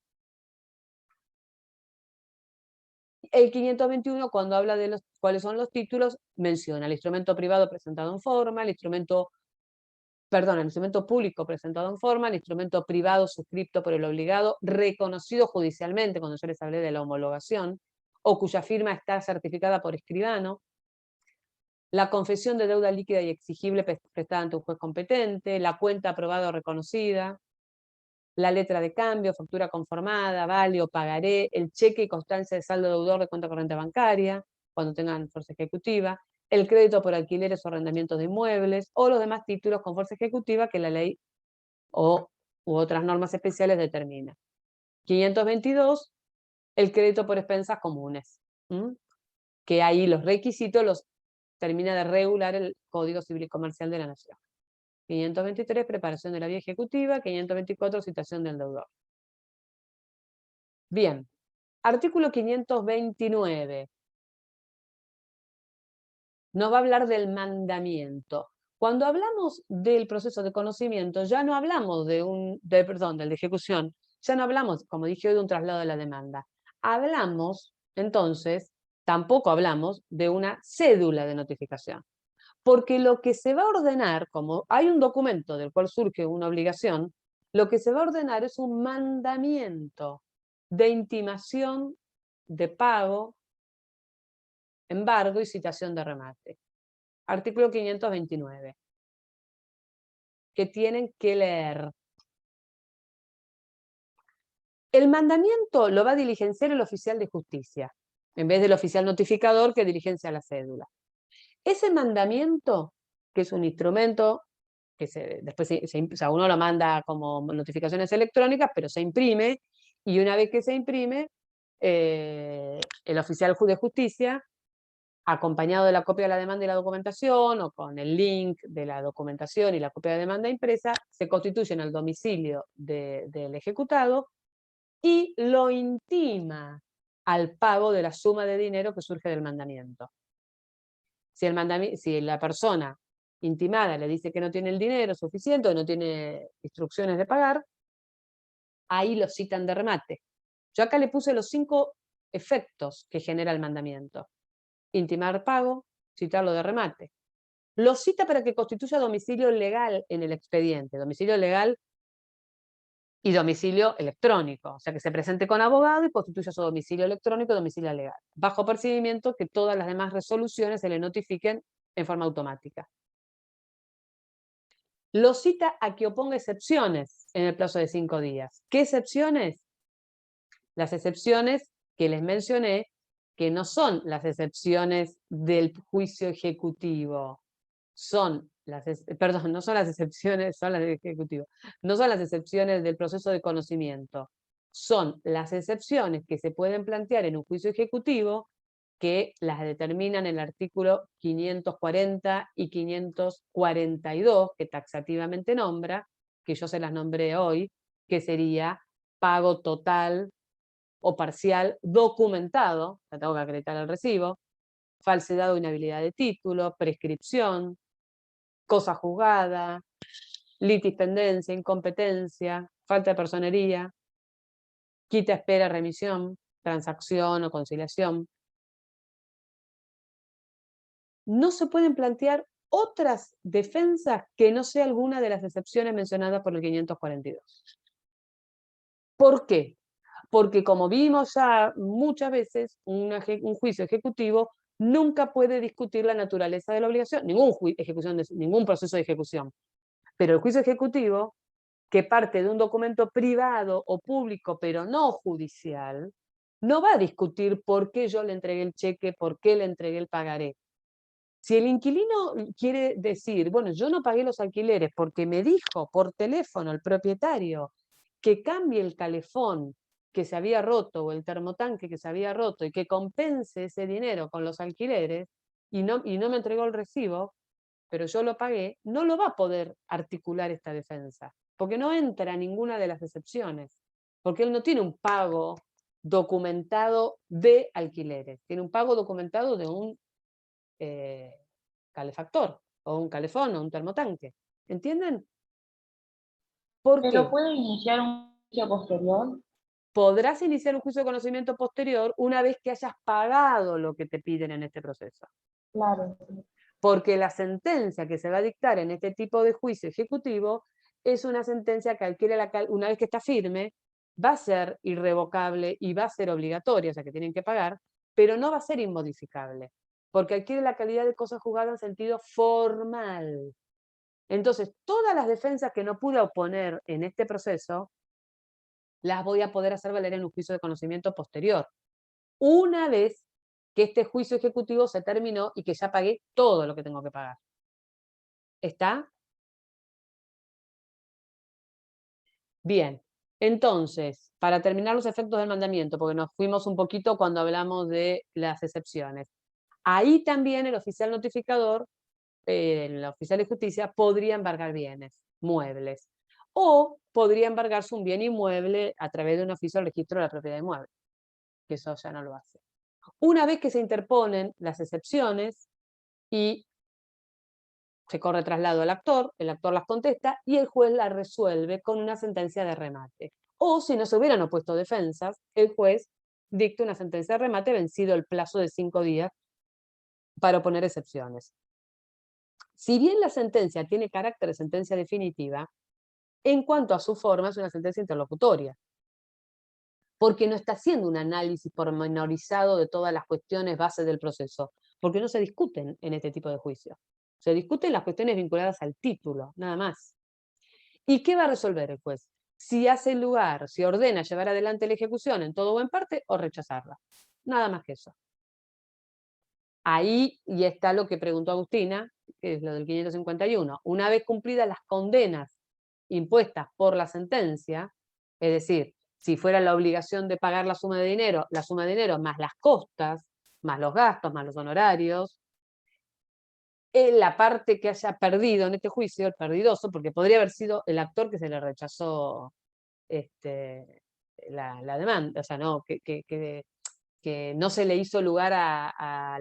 El 521, cuando habla de cuáles son los títulos, menciona el instrumento privado presentado en forma, el instrumento perdón, el instrumento público presentado en forma, el instrumento privado suscripto por el obligado, reconocido judicialmente, cuando yo les hablé de la homologación, o cuya firma está certificada por escribano, la confesión de deuda líquida y exigible prestada ante un juez competente, la cuenta aprobada o reconocida, la letra de cambio, factura conformada, vale o pagaré, el cheque y constancia de saldo deudor de cuenta corriente bancaria, cuando tengan fuerza ejecutiva, el crédito por alquileres o arrendamientos de inmuebles, o los demás títulos con fuerza ejecutiva que la ley u otras normas especiales determina. 522, el crédito por expensas comunes, que ahí los requisitos los termina de regular el Código Civil y Comercial de la Nación. 523, preparación de la vía ejecutiva. 524, citación del deudor. Bien, artículo 529. Nos va a hablar del mandamiento. Cuando hablamos del proceso de conocimiento, ya no hablamos del de ejecución, ya no hablamos, como dije hoy, de un traslado de la demanda. Hablamos, entonces, tampoco hablamos de una cédula de notificación. Porque lo que se va a ordenar, como hay un documento del cual surge una obligación, lo que se va a ordenar es un mandamiento de intimación, de pago, embargo y citación de remate. Artículo 529. Que tienen que leer. El mandamiento lo va a diligenciar el oficial de justicia, en vez del oficial notificador que diligencia la cédula. Ese mandamiento, que es un instrumento que después uno lo manda como notificaciones electrónicas, pero se imprime, y una vez que se imprime, el oficial de justicia, acompañado de la copia de la demanda y la documentación, o con el link de la documentación y la copia de demanda impresa, se constituye en el domicilio del ejecutado y lo intima al pago de la suma de dinero que surge del mandamiento. Si la persona intimada le dice que no tiene el dinero suficiente o no tiene instrucciones de pagar, ahí lo citan de remate. Yo acá le puse los 5 efectos que genera el mandamiento. Intimar pago, citarlo de remate. Lo cita para que constituya domicilio legal en el expediente, domicilio legal y domicilio electrónico, o sea que se presente con abogado y constituya su domicilio electrónico y domicilio legal, bajo percibimiento que todas las demás resoluciones se le notifiquen en forma automática. Lo cita a que oponga excepciones en el plazo de 5 días. ¿Qué excepciones? Las excepciones que les mencioné, que no son las excepciones del juicio ejecutivo, no son las excepciones, son las del ejecutivo, no son las excepciones del proceso de conocimiento, son las excepciones que se pueden plantear en un juicio ejecutivo que las determinan el artículo 540 y 542, que taxativamente nombra, que yo se las nombré hoy, que sería pago total o parcial documentado, la tengo que acreditar el recibo, falsedad o inhabilidad de título, prescripción, cosa juzgada, litispendencia, incompetencia, falta de personería, quita, espera, remisión, transacción o conciliación. No se pueden plantear otras defensas que no sea alguna de las excepciones mencionadas por el 542. ¿Por qué? Porque como vimos ya muchas veces, un juicio ejecutivo nunca puede discutir la naturaleza de la obligación, ningún proceso de ejecución. Pero el juicio ejecutivo, que parte de un documento privado o público, pero no judicial, no va a discutir por qué yo le entregué el cheque, por qué le entregué el pagaré. Si el inquilino quiere decir, bueno, yo no pagué los alquileres porque me dijo por teléfono el propietario que cambie el calefón que se había roto o el termotanque que se había roto y que compense ese dinero con los alquileres y no me entregó el recibo, pero yo lo pagué, no lo va a poder articular esta defensa, porque no entra ninguna de las excepciones, porque él no tiene un pago documentado de alquileres, tiene un pago documentado de un calefactor, o un calefón, o un termotanque. ¿Entienden? ¿Por ¿Pero qué? puede iniciar un juicio posterior? Podrás iniciar un juicio de conocimiento posterior una vez que hayas pagado lo que te piden en este proceso. Claro. porque la sentencia que se va a dictar en este tipo de juicio ejecutivo es una sentencia que adquiere una vez que está firme, va a ser irrevocable y va a ser obligatoria, o sea que tienen que pagar, pero no va a ser inmodificable, porque adquiere la calidad de cosa juzgada en sentido formal. Entonces, todas las defensas que no pude oponer en este proceso, las voy a poder hacer valer en un juicio de conocimiento posterior, una vez que este juicio ejecutivo se terminó y que ya pagué todo lo que tengo que pagar. ¿Está? Bien. Entonces, para terminar los efectos del mandamiento, porque nos fuimos un poquito cuando hablamos de las excepciones. Ahí también el oficial notificador, el oficial de justicia, podría embargar bienes, muebles. O podría embargarse un bien inmueble a través de un oficio del registro de la propiedad inmueble, que eso ya no lo hace. Una vez que se interponen las excepciones y se corre traslado al actor, el actor las contesta y el juez las resuelve con una sentencia de remate. O si no se hubieran opuesto defensas, el juez dicta una sentencia de remate vencido el plazo de 5 días para oponer excepciones. Si bien la sentencia tiene carácter de sentencia definitiva, en cuanto a su forma es una sentencia interlocutoria, porque no está haciendo un análisis pormenorizado de todas las cuestiones base del proceso, porque no se discuten en este tipo de juicios. Se discuten las cuestiones vinculadas al título, nada más. ¿Y qué va a resolver el juez? Si hace lugar, si ordena llevar adelante la ejecución en todo o en parte, o rechazarla. Nada más que eso. Ahí, y está lo que preguntó Agustina, que es lo del 551. Una vez cumplidas las condenas impuestas por la sentencia, es decir, si fuera la obligación de pagar la suma de dinero más las costas, más los gastos, más los honorarios, la parte que haya perdido en este juicio, el perdidoso, porque podría haber sido el actor que se le rechazó la demanda, o sea, no, que no se le hizo lugar a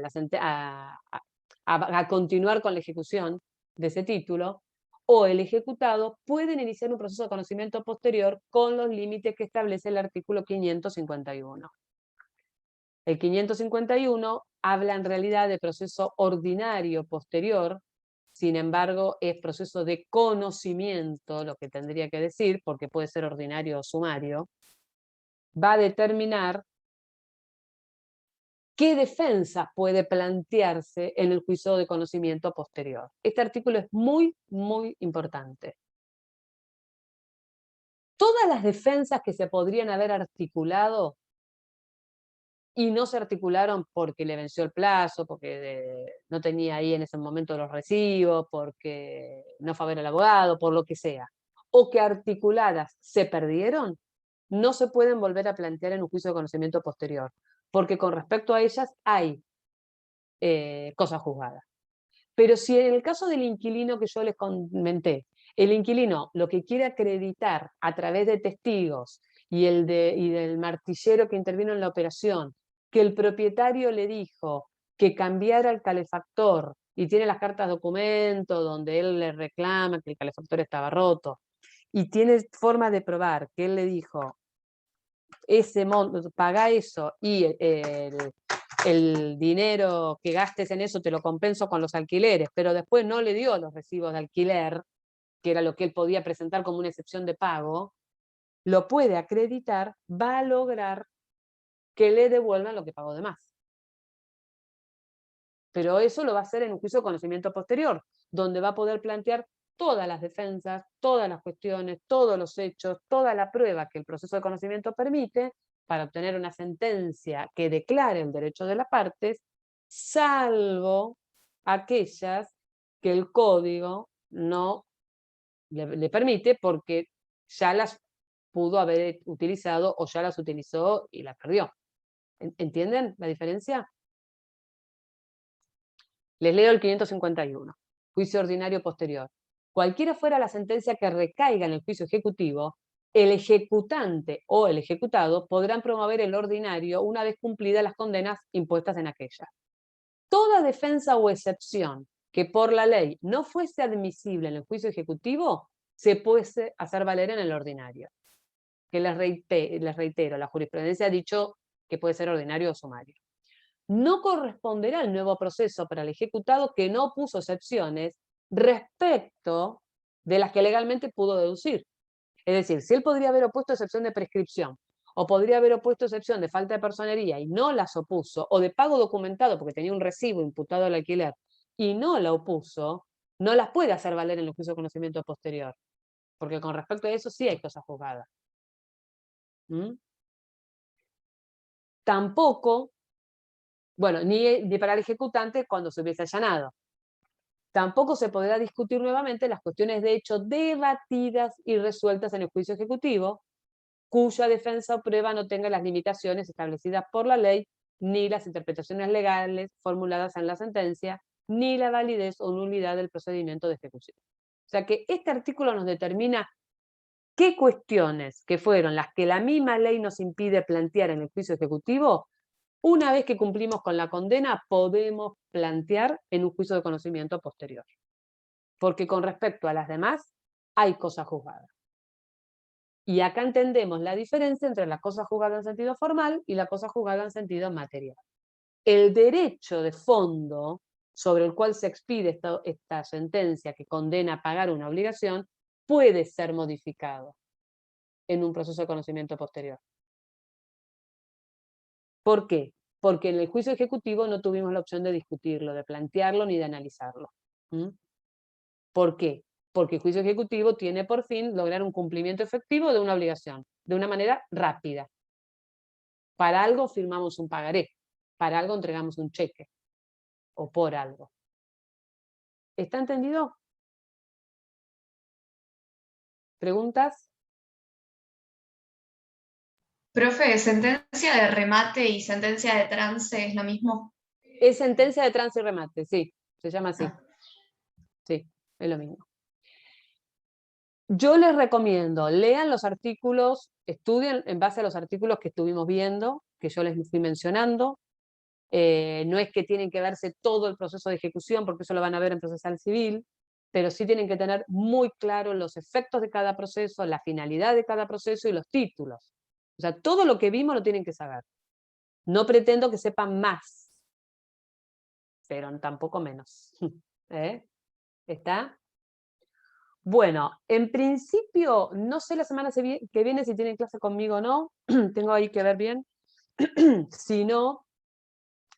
continuar con la ejecución de ese título, o el ejecutado pueden iniciar un proceso de conocimiento posterior con los límites que establece el artículo 551. El 551 habla en realidad de proceso ordinario posterior, sin embargo es proceso de conocimiento, lo que tendría que decir, porque puede ser ordinario o sumario, va a determinar qué defensa puede plantearse en el juicio de conocimiento posterior. Este artículo es muy, muy importante. Todas las defensas que se podrían haber articulado y no se articularon porque le venció el plazo, porque no tenía ahí en ese momento los recibos, porque no fue a ver al abogado, por lo que sea, o que articuladas se perdieron, no se pueden volver a plantear en un juicio de conocimiento posterior, porque con respecto a ellas hay cosas juzgadas. Pero si en el caso del inquilino que yo les comenté, el inquilino lo que quiere acreditar a través de testigos y del martillero que intervino en la operación, que el propietario le dijo que cambiara el calefactor y tiene las cartas documento donde él le reclama que el calefactor estaba roto y tiene forma de probar que él le dijo ese monto, paga eso y el dinero que gastes en eso te lo compenso con los alquileres, pero después no le dio los recibos de alquiler, que era lo que él podía presentar como una excepción de pago, lo puede acreditar, va a lograr que le devuelvan lo que pagó de más. Pero eso lo va a hacer en un juicio de conocimiento posterior, donde va a poder plantear todas las defensas, todas las cuestiones, todos los hechos, toda la prueba que el proceso de conocimiento permite para obtener una sentencia que declare el derecho de las partes, salvo aquellas que el código no le permite porque ya las pudo haber utilizado o ya las utilizó y las perdió. ¿Entienden la diferencia? Les leo el 551, juicio ordinario posterior. Cualquiera fuera la sentencia que recaiga en el juicio ejecutivo, el ejecutante o el ejecutado podrán promover el ordinario una vez cumplidas las condenas impuestas en aquella. Toda defensa o excepción que por la ley no fuese admisible en el juicio ejecutivo se puede hacer valer en el ordinario. Que les reitero, la jurisprudencia ha dicho que puede ser ordinario o sumario. no corresponderá al nuevo proceso para el ejecutado que no puso excepciones respecto de las que legalmente pudo deducir. Es decir, si él podría haber opuesto excepción de prescripción, o podría haber opuesto excepción de falta de personería y no las opuso, o de pago documentado porque tenía un recibo imputado al alquiler y no la opuso, no las puede hacer valer en el juicio de conocimiento posterior. Porque con respecto a eso sí hay cosas juzgadas. ¿Mm? Tampoco, bueno, ni para el ejecutante cuando se hubiese allanado. Tampoco se podrá discutir nuevamente las cuestiones de hecho debatidas y resueltas en el juicio ejecutivo, cuya defensa o prueba no tenga las limitaciones establecidas por la ley, ni las interpretaciones legales formuladas en la sentencia, ni la validez o nulidad del procedimiento de ejecución. O sea que este artículo nos determina qué cuestiones que fueron las que la misma ley nos impide plantear en el juicio ejecutivo, una vez que cumplimos con la condena, podemos plantear en un juicio de conocimiento posterior. Porque con respecto a las demás, hay cosas juzgadas. Y acá entendemos la diferencia entre la cosa juzgada en sentido formal y la cosa juzgada en sentido material. El derecho de fondo sobre el cual se expide esta sentencia que condena a pagar una obligación puede ser modificado en un proceso de conocimiento posterior. ¿Por qué? Porque en el juicio ejecutivo no tuvimos la opción de discutirlo, de plantearlo ni de analizarlo. ¿Mm? ¿Por qué? Porque el juicio ejecutivo tiene por fin lograr un cumplimiento efectivo de una obligación, de una manera rápida. Para algo firmamos un pagaré, para algo entregamos un cheque, o por algo. ¿Está entendido? ¿Preguntas? Profe, ¿sentencia de remate y sentencia de trance es lo mismo? Es sentencia de trance y remate, sí, se llama así. Ah. Sí, es lo mismo. Yo les recomiendo, lean los artículos, estudien en base a los artículos que estuvimos viendo, que yo les fui mencionando. No es que tienen que verse todo el proceso de ejecución, porque eso lo van a ver en procesal civil, pero sí tienen que tener muy claro los efectos de cada proceso, la finalidad de cada proceso y los títulos. O sea, todo lo que vimos lo tienen que saber. No pretendo que sepan más, pero tampoco menos. ¿Eh? ¿Está? Bueno, en principio, no sé la semana que viene si tienen clase conmigo o no, tengo ahí que ver bien. Si no,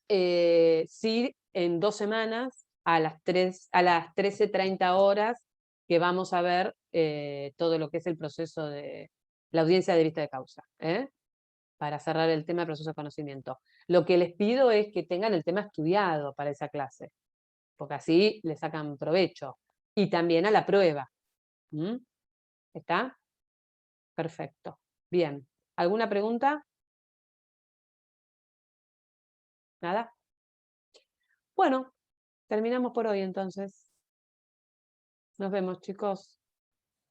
sí, en 2 semanas, a las 13:30 horas, que vamos a ver todo lo que es el proceso de la audiencia de vista de causa, para cerrar el tema del proceso de conocimiento. Lo que les pido es que tengan el tema estudiado para esa clase, porque así le sacan provecho. Y también a la prueba. ¿Mm? ¿Está? Perfecto. Bien. ¿Alguna pregunta? ¿Nada? Bueno, terminamos por hoy entonces. Nos vemos, chicos.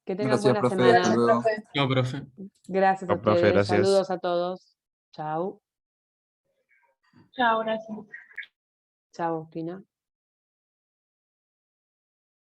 Que tengan Gracias, buena profe. semana. Hasta luego. No, profe. Gracias a No, profe, ustedes. gracias. Saludos a todos. Chau. Chao, gracias. Chau, Pina.